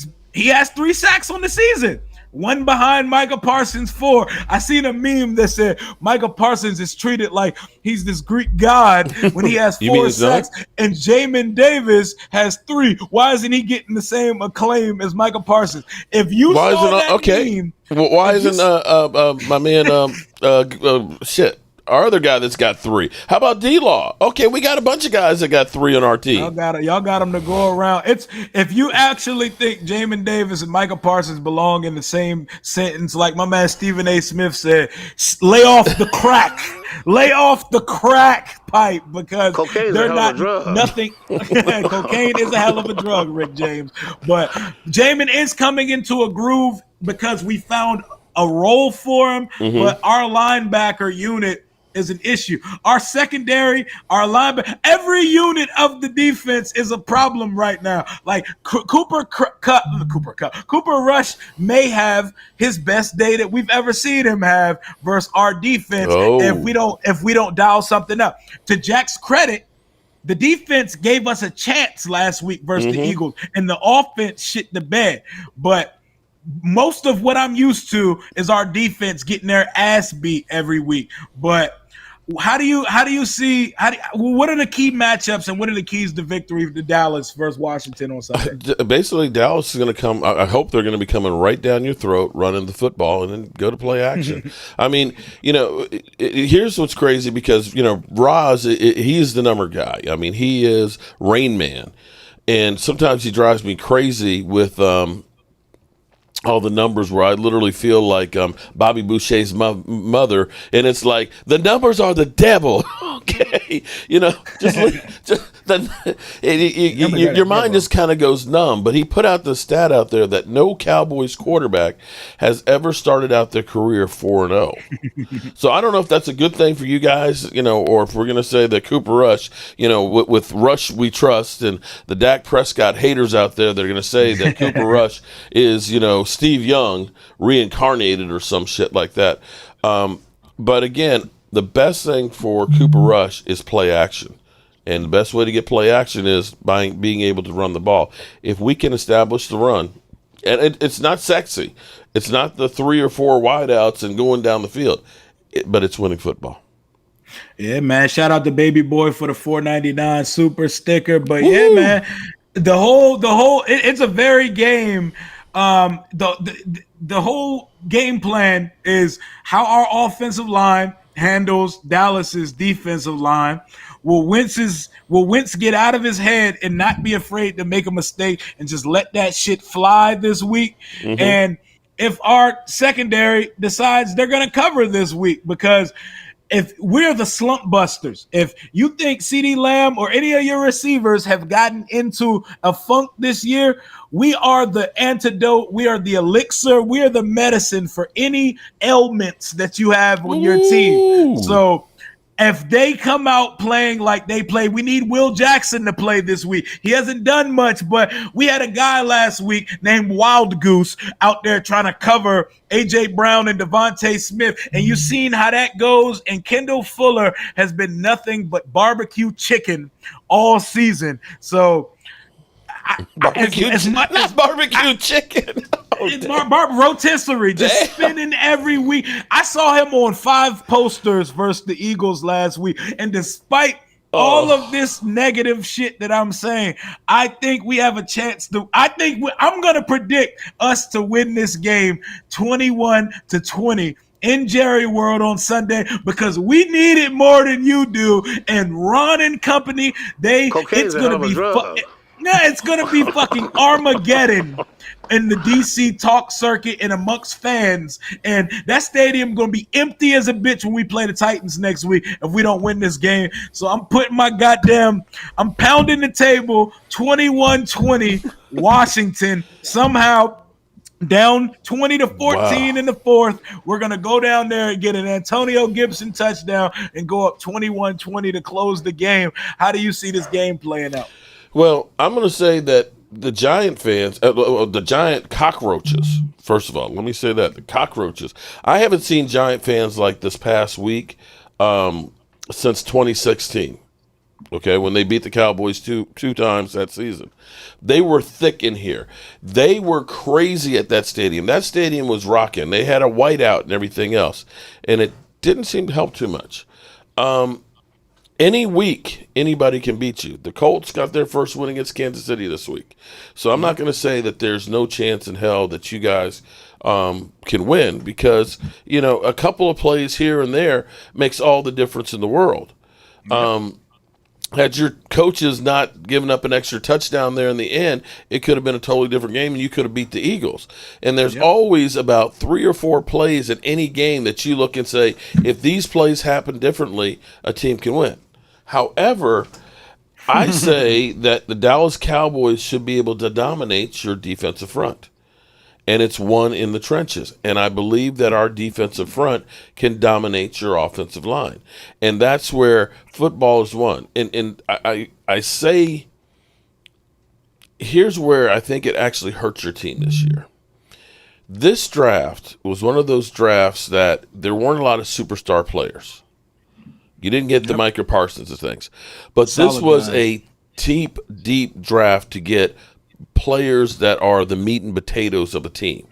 has 3 sacks on the season. 1 behind Micah Parsons, 4. I seen a meme that said Micah Parsons is treated like he's this Greek god when he has 4 sacks, and Jamin Davis has 3. Why isn't he getting the same acclaim as Micah Parsons? If you saw that meme, why isn't my man shit? Our other guy that's got 3. How about D-Law? Okay, we got a bunch of guys that got 3 on our team. Y'all got them to go around. It's if you actually think Jamin Davis and Micah Parsons belong in the same sentence, like my man Stephen A. Smith said, lay off the crack. Lay off the crack pipe, because they're not nothing. Cocaine is a hell of a drug, Rick James. But Jamin is coming into a groove because we found a role for him, but our linebacker unit is an issue. Our secondary, our linebacker, every unit of the defense is a problem right now. Like Cooper Rush may have his best day that we've ever seen him have versus our defense if we don't dial something up. To Jack's credit, the defense gave us a chance last week versus the Eagles, and the offense shit the bed. But most of what I'm used to is our defense getting their ass beat every week. But what are the key matchups and what are the keys to victory to Dallas versus Washington on Sunday? Basically, Dallas is going to come. I hope they're going to be coming right down your throat, running the football, and then go to play action. I mean, here's what's crazy, because Roz, he's the number guy. I mean, he is Rain Man, and sometimes he drives me crazy with all the numbers, where I literally feel like Bobby Boucher's mother, and it's like the numbers are the devil. Okay, your mind just kind of goes numb. But he put out the stat out there that no Cowboys quarterback has ever started out their career 4-0. So I don't know if that's a good thing for you guys, or if we're going to say that Cooper Rush, with Rush we trust, and the Dak Prescott haters out there that are going to say that Cooper Rush is, Steve Young reincarnated or some shit like that. But again, the best thing for Cooper Rush is play action. And the best way to get play action is by being able to run the ball. If we can establish the run, and it's not sexy. It's not the 3 or 4 wideouts and going down the field, but it's winning football. Yeah, man. Shout out to Baby Boy for the $4.99 super sticker. But yeah, man, the whole it's a very game. The whole game plan is how our offensive line handles Dallas's defensive line. Will Wentz get out of his head and not be afraid to make a mistake and just let that shit fly this week? And if our secondary decides they're going to cover this week, because if we're the slump busters, if you think CeeDee Lamb or any of your receivers have gotten into a funk this year, we are the antidote. We are the elixir. We are the medicine for any ailments that you have on your team. So if they come out playing like they play, we need Will Jackson to play this week. He hasn't done much, but we had a guy last week named Wild Goose out there trying to cover A.J. Brown and Devontae Smith, and you've seen how that goes, and Kendall Fuller has been nothing but barbecue chicken all season. So barbecue chicken. It's rotisserie, just spinning every week. I saw him on 5 posters versus the Eagles last week, and despite all of this negative shit that I'm saying, I think we have a chance to. I'm going to predict us to win this game 21-20 in Jerry World on Sunday because we need it more than you do. And Ron and company, it's going to be it's going to be fucking Armageddon in the DC talk circuit and amongst fans. And that stadium going to be empty as a bitch when we play the Titans next week if we don't win this game. So I'm pounding the table 21-20 Washington somehow. Down 20-14 in the fourth. We're going to go down there and get an Antonio Gibson touchdown and go up 21-20 to close the game. How do you see this game playing out? Well, I'm going to say that the Giant fans, the Giant cockroaches, first of all, let me say that, the cockroaches. I haven't seen Giant fans like this past week since 2016. Okay, when they beat the Cowboys two times that season. They were thick in here. They were crazy at that stadium. That stadium was rocking. They had a whiteout and everything else, and it didn't seem to help too much. Any week, anybody can beat you. The Colts got their first win against Kansas City this week. So I'm not going to say that there's no chance in hell that you guys can win because, a couple of plays here and there makes all the difference in the world. Had your coaches not given up an extra touchdown there in the end, it could have been a totally different game, and you could have beat the Eagles. And there's always about 3 or 4 plays in any game that you look and say, if these plays happen differently, a team can win. However, I say that the Dallas Cowboys should be able to dominate your defensive front. And it's won in the trenches. And I believe that our defensive front can dominate your offensive line. And that's where football is won. And I say, here's where I think it actually hurts your team this year. This draft was one of those drafts that there weren't a lot of superstar players. You didn't get the Micah Parsons and things. But this was a deep draft to get players that are the meat and potatoes of a team.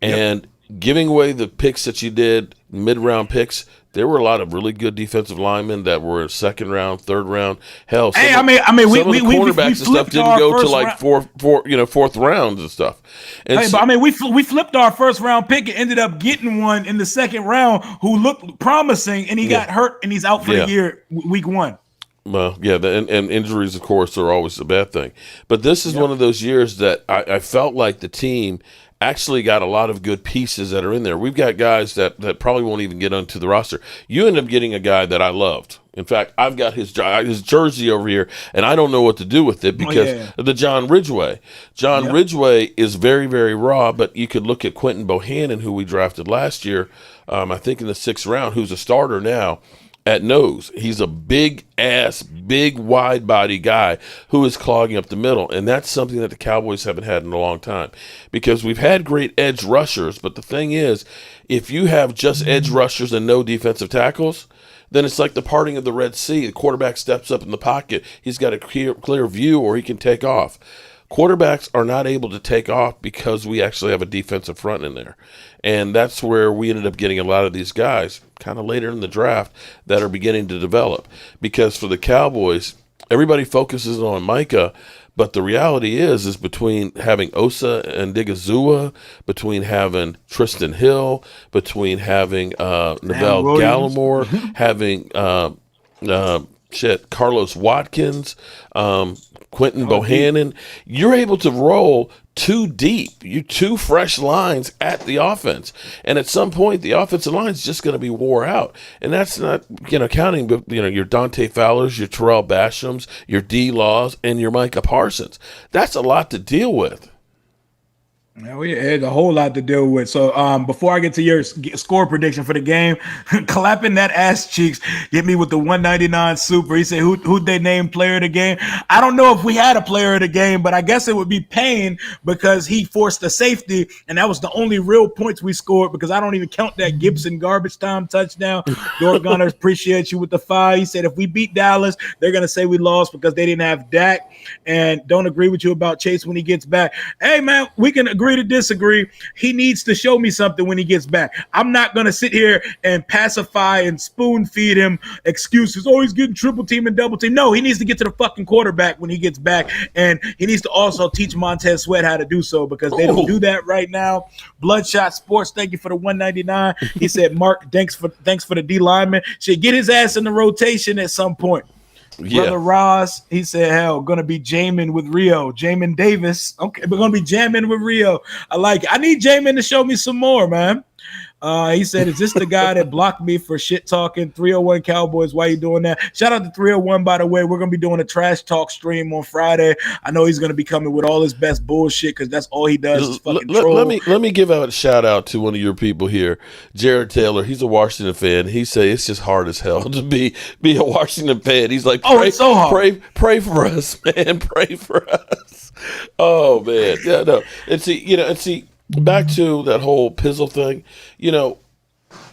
And giving away the picks that you did, mid-round picks, there were a lot of really good defensive linemen that were second round, third round. Hell, some of the quarterbacks and stuff didn't go to like fourth rounds and stuff. And we flipped our first round pick and ended up getting one in the second round who looked promising, and he got hurt and he's out for the year, week 1. Well, yeah, and injuries, of course, are always a bad thing. But this is one of those years that I felt like the team actually got a lot of good pieces that are in there. We've got guys that probably won't even get onto the roster. You end up getting a guy that I loved. In fact, I've got his jersey over here, and I don't know what to do with it because of the John Ridgeway. Ridgeway is very, very raw, but you could look at Quentin Bohannon, who we drafted last year, I think in the 6th round, who's a starter now. At nose, he's a big wide body guy who is clogging up the middle, and that's something that the Cowboys haven't had in a long time because we've had great edge rushers, but the thing is, if you have just edge rushers and no defensive tackles, then it's like the parting of the Red Sea. The quarterback steps up in the pocket, he's got a clear view, or he can take off. Quarterbacks are not able to take off because we actually have a defensive front in there. And that's where we ended up getting a lot of these guys kind of later in the draft that are beginning to develop. Because for the Cowboys, everybody focuses on Micah, but the reality is between having Osa and Digizua, between having Tristan Hill, between having Neville Gallimore, having Carlos Watkins, Quentin Bohannon, you're able to roll 2 deep, two fresh lines at the offense. And at some point, the offensive line is just going to be wore out. And that's not, counting, your Dante Fowlers, your Terrell Bashams, your D. Laws, and your Micah Parsons. That's a lot to deal with. Yeah, we had a whole lot to deal with. So before I get to your score prediction for the game, clapping that ass cheeks, get me with the 199 super. He said, who'd they name player of the game? I don't know if we had a player of the game, but I guess it would be Payne because he forced a safety, and that was the only real points we scored because I don't even count that Gibson garbage time touchdown. Dork Gunners, appreciate you with the 5. He said, if we beat Dallas, they're going to say we lost because they didn't have Dak, and don't agree with you about Chase when he gets back. Hey, man, we can agree agree to disagree. He needs to show me something when he gets back. I'm not going to sit here and pacify and spoon feed him excuses. Oh, he's getting triple team and double team. No, he needs to get to the fucking quarterback when he gets back. And he needs to also teach Montez Sweat how to do so, because they don't do that right now. Bloodshot Sports, thank you for the $1.99. He said, Mark, thanks for the D lineman. Should get his ass in the rotation at some point. Yeah. Brother Ross, he said, hell, gonna be jamming with Rio. Jamin Davis. Okay, we're gonna be jamming with Rio. I like it. I need Jamin to show me some more, man. He said, is this the guy that blocked me for shit talking? 301 Cowboys, why you doing that? Shout out to 301, by the way. We're going to be doing a trash talk stream on Friday. I know he's going to be coming with all his best bullshit because that's all he does is fucking troll. Let me give out a shout out to one of your people here, Jared Taylor. He's a Washington fan. He said it's just hard as hell to be a Washington fan. He's like, it's so hard. Pray for us, man. Pray for us. Oh, man. Yeah, no. And see, back to that whole Pizzle thing,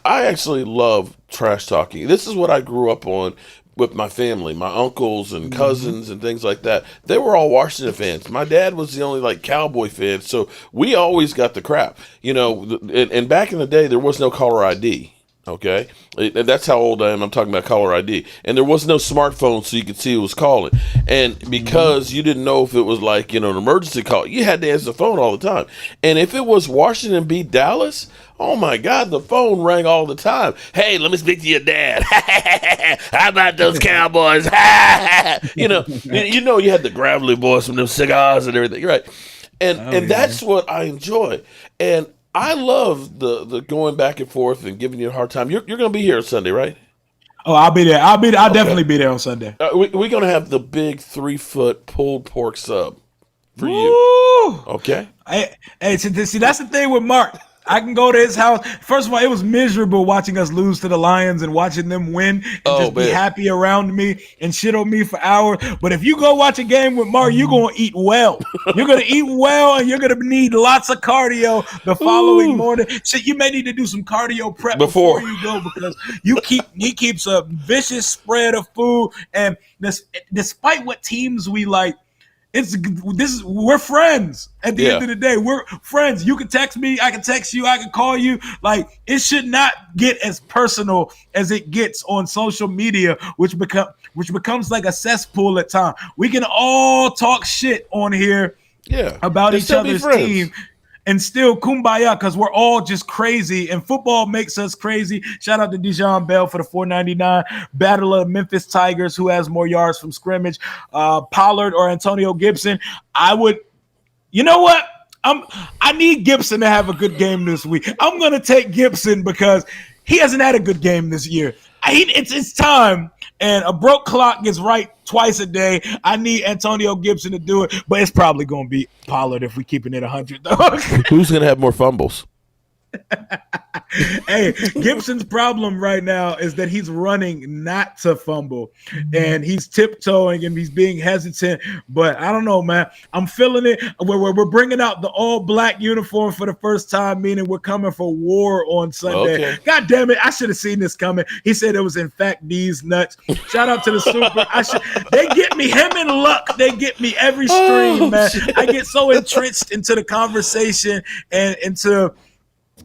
I actually love trash talking. This is what I grew up on with my family, my uncles and cousins and things like that. They were all Washington fans. My dad was the only Cowboy fan, so we always got the crap. And back in the day, there was no caller ID. Okay, that's how old I am. I'm talking about caller ID, and there was no smartphone, so you could see who was calling. And because you didn't know if it was an emergency call, you had to answer the phone all the time. And if it was Washington beat Dallas, oh my God, the phone rang all the time. Hey, let me speak to your dad. How about those Cowboys? you had the gravelly voice from them cigars and everything, right? And that's what I enjoy. And I love the going back and forth and giving you a hard time. You're going to be here Sunday, right? Oh, I'll be there. I'll definitely be there on Sunday. We're going to have the big 3-foot pulled pork sub for you. Okay. Hey, see, that's the thing with Mark. I can go to his house. First of all, it was miserable watching us lose to the Lions and watching them win and be happy around me and shit on me for hours. But if you go watch a game with Mark, you're going to eat well. You're going to eat well, and you're going to need lots of cardio the following morning. Shit, you may need to do some cardio prep before you go, because he keeps a vicious spread of food. And despite what teams we like, we're friends at the end of the day. We're friends. You can text me, I can text you, I can call you. It should not get as personal as it gets on social media, which becomes like a cesspool at times. We can all talk shit on here about each other's team and still kumbaya, because we're all just crazy, and football makes us crazy. Shout out to Dijon Bell for the $4.99. Battle of Memphis Tigers, who has more yards from scrimmage, Pollard or Antonio Gibson. You know what? I need Gibson to have a good game this week. I'm going to take Gibson because he hasn't had a good game this year. It's time, and a broke clock gets right twice a day. I need Antonio Gibson to do it, but it's probably going to be Pollard if we're keeping it 100, though. Who's going to have more fumbles? Hey, Gibson's problem right now is that he's running not to fumble, and he's tiptoeing and he's being hesitant. But I don't know, man. I'm feeling it. We're bringing out the all-black uniform for the first time, meaning we're coming for war on Sunday. Okay. God damn it. I should have seen this coming. He said it was, in fact, these nuts. Shout out to the super. They get me, him and Luck. They get me every stream, man. Shit. I get so entrenched into the conversation and into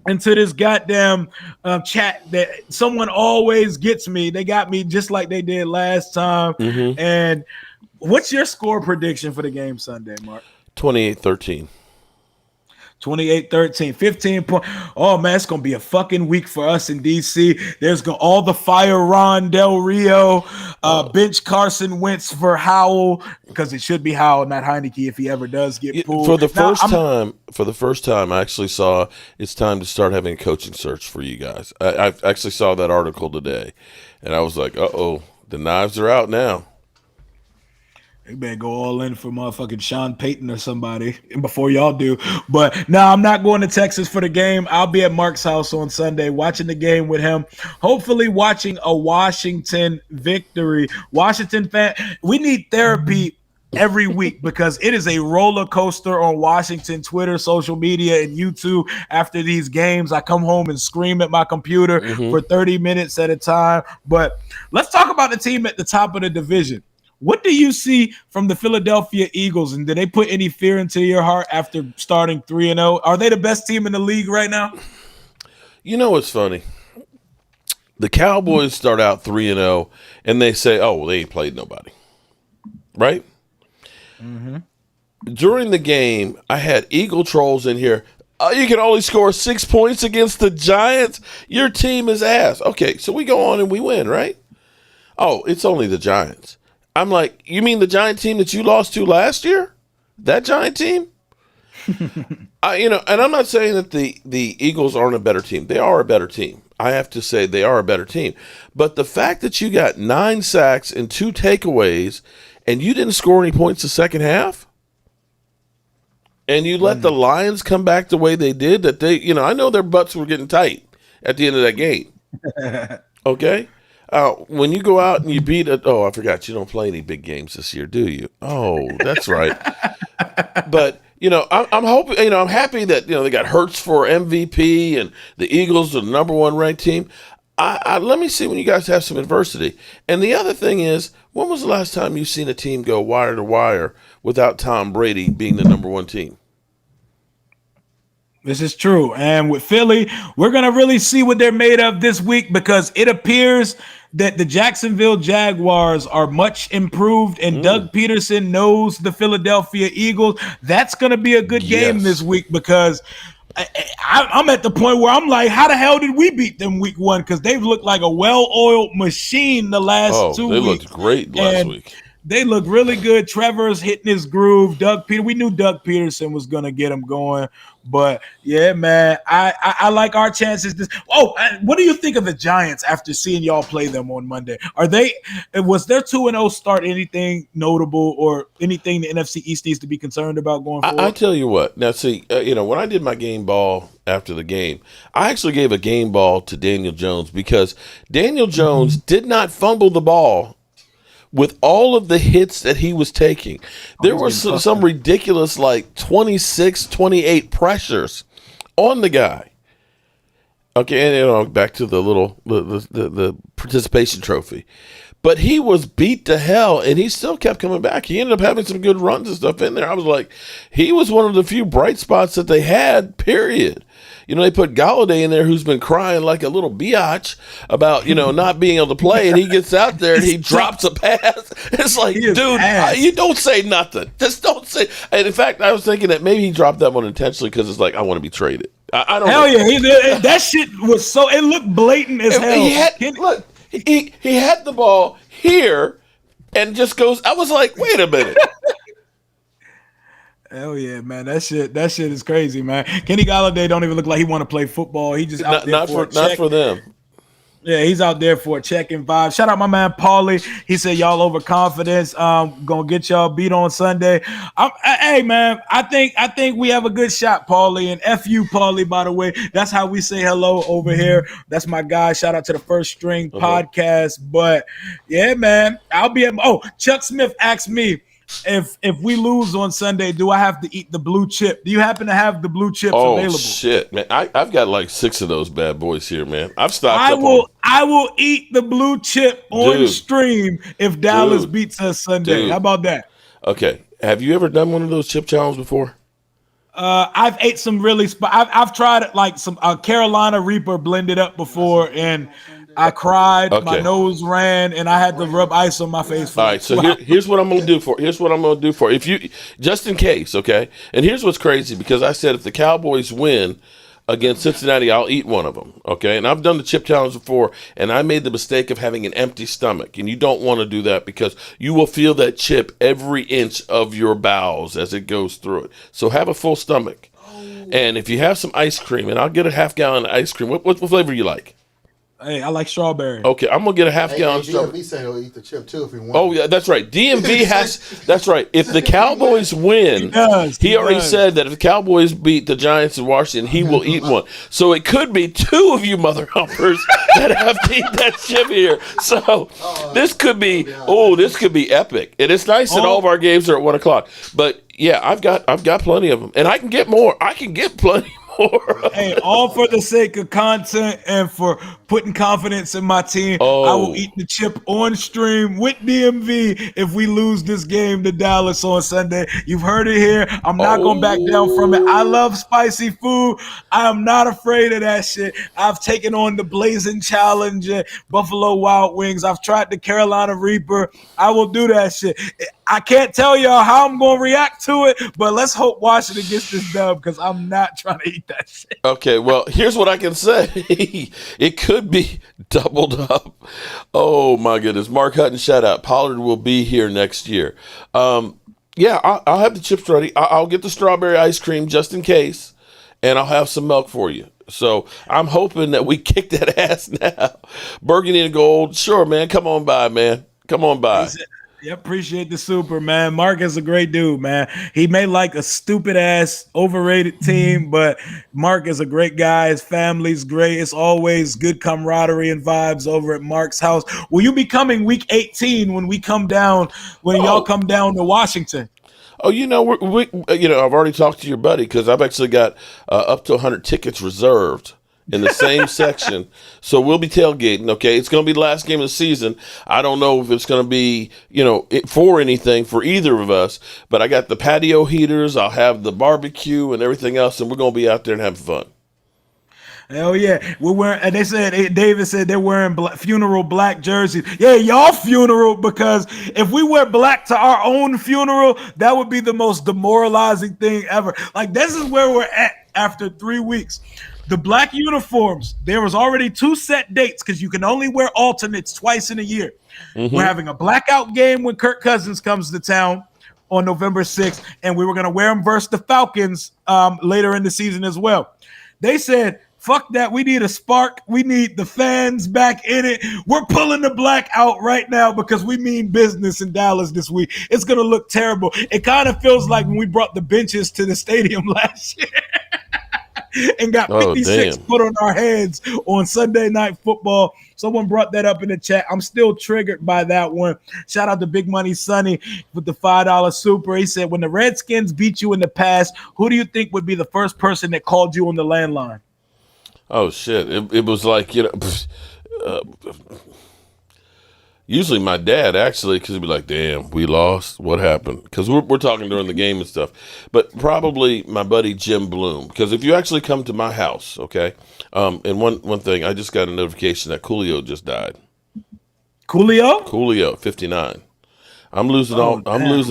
this goddamn chat that someone always gets me. They got me just like they did last time. Mm-hmm. And what's your score prediction for the game Sunday, Mark? 28-13. 28-13, 15 points. Oh, man, it's going to be a fucking week for us in D.C. There's all the fire Ron Del Rio, bench Carson Wentz for Howell, because it should be Howell, not Heineke, if he ever does get pulled. For the first time, I actually saw it's time to start having a coaching search for you guys. I actually saw that article today, and I was like, uh-oh, the knives are out now. You better go all in for motherfucking Sean Payton or somebody before y'all do. But no, I'm not going to Texas for the game. I'll be at Mark's house on Sunday watching the game with him, hopefully watching a Washington victory. Washington fan, we need therapy every week because it is a roller coaster on Washington Twitter, social media, and YouTube. After these games, I come home and scream at my computer for 30 minutes at a time. But let's talk about the team at the top of the division. What do you see from the Philadelphia Eagles, and did they put any fear into your heart after starting 3-0? Are they the best team in the league right now? You know what's funny? The Cowboys start out 3-0, and they say, "Oh, well, they ain't played nobody," right? Mm-hmm. During the game, I had Eagle trolls in here. You can only score 6 points against the Giants. Your team is ass. Okay, so we go on and we win, right? Oh, it's only the Giants. I'm like, you mean the Giant team that you lost to last year? That Giant team? And I'm not saying that the Eagles aren't a better team. They are a better team. I have to say they are a better team. But the fact that you got 9 sacks and 2 takeaways and you didn't score any points the second half, and you let the Lions come back the way they did, that they, I know their butts were getting tight at the end of that game. Okay? When you go out and you beat I forgot, you don't play any big games this year, do you? Oh, that's right. But, I'm hoping, I'm happy that, they got Hurts for MVP and the Eagles are the number 1 ranked team. Let me see when you guys have some adversity. And the other thing is, when was the last time you've seen a team go wire to wire without Tom Brady being the number 1 team? This is true. And with Philly, we're going to really see what they're made of this week, because it appears that the Jacksonville Jaguars are much improved, and Doug Peterson knows the Philadelphia Eagles. That's going to be a good game this week, because I'm at the point where I'm like, how the hell did we beat them week 1? Because they've looked like a well-oiled machine the last 2 weeks. They looked great last week. They look really good. Trevor's hitting his groove. We knew Doug Peterson was going to get him going. But, yeah, man, I like our chances. What do you think of the Giants after seeing y'all play them on Monday? Was their 2-0 start anything notable or anything the NFC East needs to be concerned about going forward? I tell you what. Now, see, when I did my game ball after the game, I actually gave a game ball to Daniel Jones, because Daniel Jones did not fumble the ball with all of the hits that he was taking. There were some ridiculous, like 26, 28 pressures on the guy. Okay, and back to the participation trophy. But he was beat to hell, and he still kept coming back. He ended up having some good runs and stuff in there. I was like, he was one of the few bright spots that they had, period. They put Galladay in there, who's been crying like a little biatch about, not being able to play, and he gets out there and he drops a pass. It's like, dude, you don't say nothing. Just don't say. And in fact, I was thinking that maybe he dropped that one intentionally because it's like, I want to be traded. I don't know. Yeah. That shit was it looked blatant as hell. He had the ball here and just goes, I was like, wait a minute. Hell yeah, man! That shit is crazy, man. Kenny Galladay don't even look like he want to play football. He just out there not for them. Yeah, he's out there for a check and vibe. Shout out my man Paulie. He said y'all overconfidence. Gonna get y'all beat on Sunday. Hey man, I think we have a good shot, Paulie. And F you, Paulie, by the way. That's how we say hello over here. That's my guy. Shout out to the First String podcast. But yeah, man, I'll be at. Chuck Smith asked me, if we lose on Sunday, do I have to eat the blue chip? Do you happen to have the blue chips available? Oh shit, man! I've got like 6 of those bad boys here, man. I've stocked I will eat the blue chip on stream if Dallas beats us Sunday. How about that? Okay. Have you ever done one of those chip challenges before? I've ate some really. I've tried it like some Carolina Reaper blended up before, and I cried. Okay. My nose ran, and I had to rub ice on my face. All right, so here's what I'm going to do for. If you, just in case, okay. And here's what's crazy, because I said if the Cowboys win against Cincinnati, I'll eat one of them, okay. And I've done the chip challenge before, and I made the mistake of having an empty stomach, and you don't want to do that because you will feel that chip every inch of your bowels as it goes through it. So have a full stomach, and if you have some ice cream, and I'll get a half-gallon of ice cream. What flavor you like? Hey, I like strawberry. Okay, I'm gonna get a half-gallon of strawberry. DMV said he'll eat the chip too if he wants. Oh yeah, that's right. DMV has. That's right. If the Cowboys win, he already said that if the Cowboys beat the Giants in Washington, he will eat one. So it could be 2 of you mother humpers that have to eat that chip here. So this could be. This could be epic. And it's nice that all of our games are at 1:00. But yeah, I've got plenty of them, and I can get more. I can get plenty more. Hey, all for the sake of content and for putting confidence in my team. I will eat the chip on stream with DMV if we lose this game to Dallas on Sunday. You've heard it here. I'm not going to back down from it. I love spicy food. I am not afraid of that shit. I've taken on the Blazing Challenge at Buffalo Wild Wings. I've tried the Carolina Reaper. I will do that shit. I can't tell y'all how I'm going to react to it, but let's hope Washington gets this dub because I'm not trying to eat that shit. Okay, well, here's what I can say. It could be doubled up. Oh, my goodness. Mark Hutton, shout out. Pollard will be here next year. Yeah, I'll have the chips ready. I'll get the strawberry ice cream just in case, and I'll have some milk for you. So I'm hoping that we kick that ass now. Burgundy and gold. Sure, man. Come on by, man. Come on by. Yeah, appreciate the super, man. Mark is a great dude, man. He may like a stupid ass, overrated team, but Mark is a great guy. His family's great. It's always good camaraderie and vibes over at Mark's house. Will you be coming week 18 when we come down, y'all come down to Washington? Oh, I've already talked to your buddy because I've actually got up to 100 tickets reserved in the same section. So we'll be tailgating, okay? It's going to be the last game of the season. I don't know if it's going to be, for anything for either of us, but I got the patio heaters. I'll have the barbecue and everything else, and we're going to be out there and having fun. Hell yeah. We're wearing, and David said they're wearing funeral black jerseys. Yeah, y'all funeral, because if we wear black to our own funeral, that would be the most demoralizing thing ever. Like, this is where we're at after 3 weeks. The black uniforms, there was already 2 set dates because you can only wear alternates twice in a year. Mm-hmm. We're having a blackout game when Kirk Cousins comes to town on November 6th, and we were going to wear them versus the Falcons later in the season as well. They said, fuck that. We need a spark. We need the fans back in it. We're pulling the black out right now because we mean business in Dallas this week. It's going to look terrible. It kind of feels like when we brought the benches to the stadium last year. And got 56 put on our heads on Sunday Night Football. Someone brought that up in the chat. I'm still triggered by that one. Shout out to Big Money Sonny with the $5 super. He said, when the Redskins beat you in the past, who do you think would be the first person that called you on the landline? Oh, shit. It was like, usually my dad, actually, because he'd be like, damn, we lost. What happened? Because we're talking during the game and stuff. But probably my buddy Jim Bloom. Because if you actually come to my house, okay, and one thing, I just got a notification that Coolio just died. Coolio, 59. I'm losing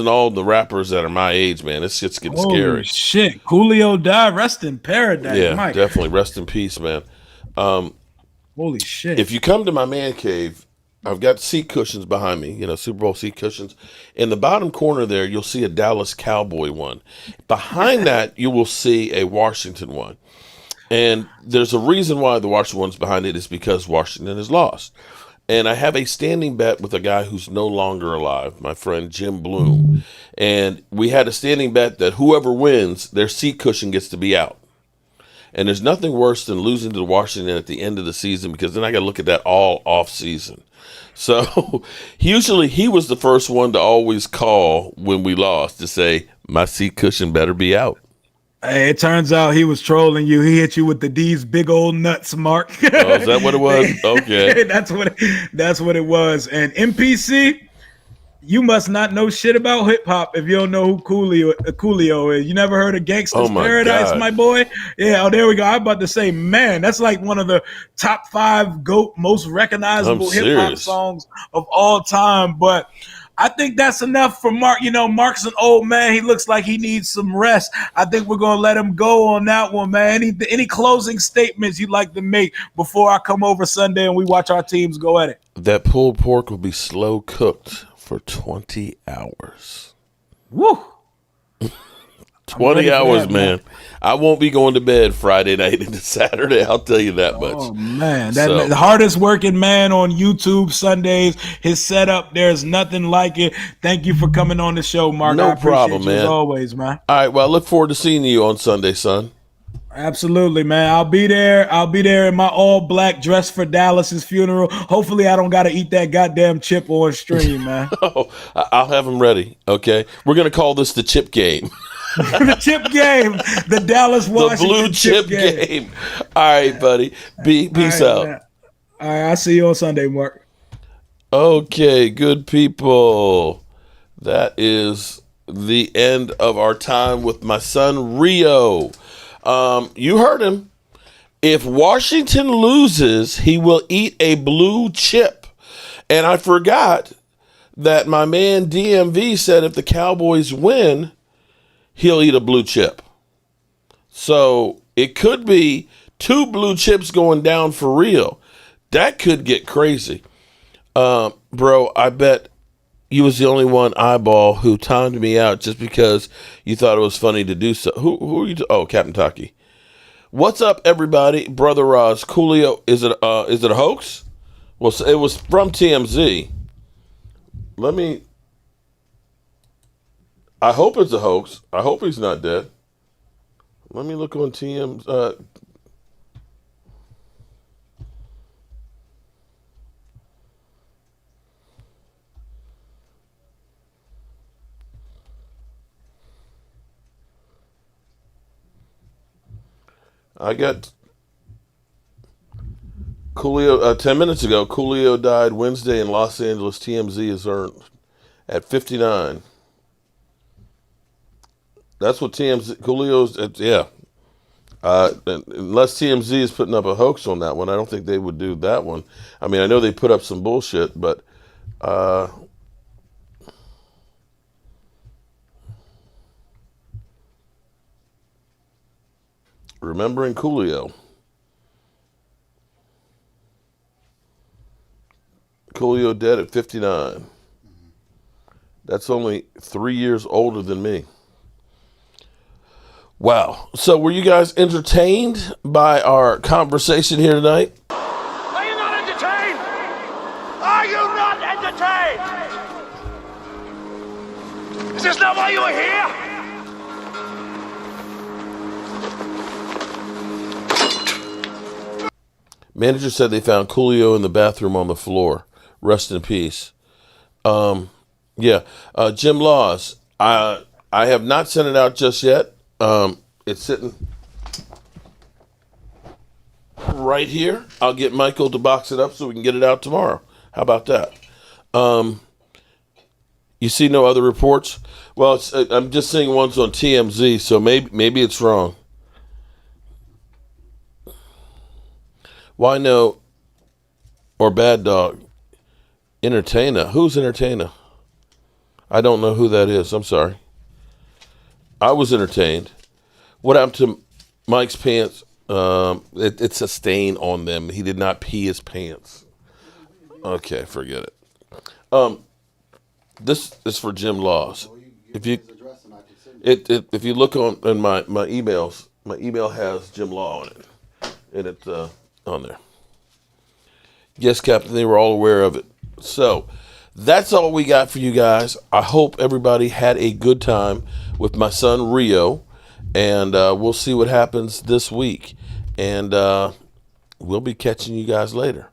all the rappers that are my age, man. This shit's getting scary. Shit, Coolio died. Rest in paradise, yeah, Mike. Definitely. Rest in peace, man. Holy shit. If you come to my man cave, I've got seat cushions behind me, Super Bowl seat cushions. In the bottom corner there, you'll see a Dallas Cowboy one. Behind that, you will see a Washington one. And there's a reason why the Washington one's behind it is because Washington has lost. And I have a standing bet with a guy who's no longer alive, my friend Jim Bloom. And we had a standing bet that whoever wins, their seat cushion gets to be out. And there's nothing worse than losing to Washington at the end of the season, because then I got to look at that all off season. So usually he was the first one to always call when we lost to say, my seat cushion better be out. Hey, it turns out he was trolling you. He hit you with the D's big old nuts, Mark. Oh, is that what it was? Okay. That's what it was. And MPC, you must not know shit about hip hop if you don't know who Coolio is. You never heard of Gangsta's Paradise, my boy? Yeah, there we go. I'm about to say, man, that's like one of the top 5 GOAT most recognizable hip hop songs of all time. But I think that's enough for Mark. Mark's an old man. He looks like he needs some rest. I think we're going to let him go on that one, man. Any closing statements you'd like to make before I come over Sunday and we watch our teams go at it? That pulled pork will be slow cooked for 20 hours. Woo! 20 hours, man. I won't be going to bed Friday night into Saturday. I'll tell you that much. Oh, man. The hardest working man on YouTube Sundays. His setup, there's nothing like it. Thank you for coming on the show, Mark. No problem, man. As always, man. All right. Well, I look forward to seeing you on Sunday, son. Absolutely, man. I'll be there. I'll be there in my all black dress for Dallas's funeral. Hopefully I don't got to eat that goddamn chip on stream, man. I'll have them ready. Okay. We're going to call this the chip game. The chip game. The Dallas The Washington blue chip game. All right, buddy. Peace All right, out. man. All right, I'll see you on Sunday, Mark. Okay, good people. That is the end of our time with my son Rio. You heard him. If Washington loses, he will eat a blue chip. And I forgot that my man DMV said if the Cowboys win, he'll eat a blue chip. So it could be 2 blue chips going down for real. That could get crazy. Bro, I bet you was the only one eyeball who timed me out just because you thought it was funny to do so. Who are you? Oh, Captain Taki. What's up, everybody? Brother Roz, Coolio. Is it a hoax? Well, it was from TMZ. I hope it's a hoax. I hope he's not dead. Let me look on TMZ. I got Coolio 10 minutes ago. Coolio died Wednesday in Los Angeles. TMZ is earned at 59. That's what TMZ Coolio's. Yeah. Unless TMZ is putting up a hoax on that one, I don't think they would do that one. I mean, I know they put up some bullshit, but remembering Coolio. Coolio dead at 59. That's only 3 years older than me. Wow. So were you guys entertained by our conversation here tonight? Are you not entertained? Are you not entertained? Is this not why you are here? Manager said they found Coolio in the bathroom on the floor. Rest in peace. Yeah. Jim Laws. I have not sent it out just yet. It's sitting right here. I'll get Michael to box it up so we can get it out tomorrow. How about that? You see no other reports? Well, I'm just seeing ones on TMZ, so maybe it's wrong. Why no or Bad Dog? Entertainer. Who's Entertainer? I don't know who that is. I'm sorry. I was entertained. What happened to Mike's pants? It's a stain on them. He did not pee his pants. Okay, forget it. This is for Jim Laws. If you look in my emails, my email has Jim Law on it, and it's on there. Yes, Captain, they were all aware of it. So that's all we got for you guys. I hope everybody had a good time with my son Rio, and we'll see what happens this week, and we'll be catching you guys later.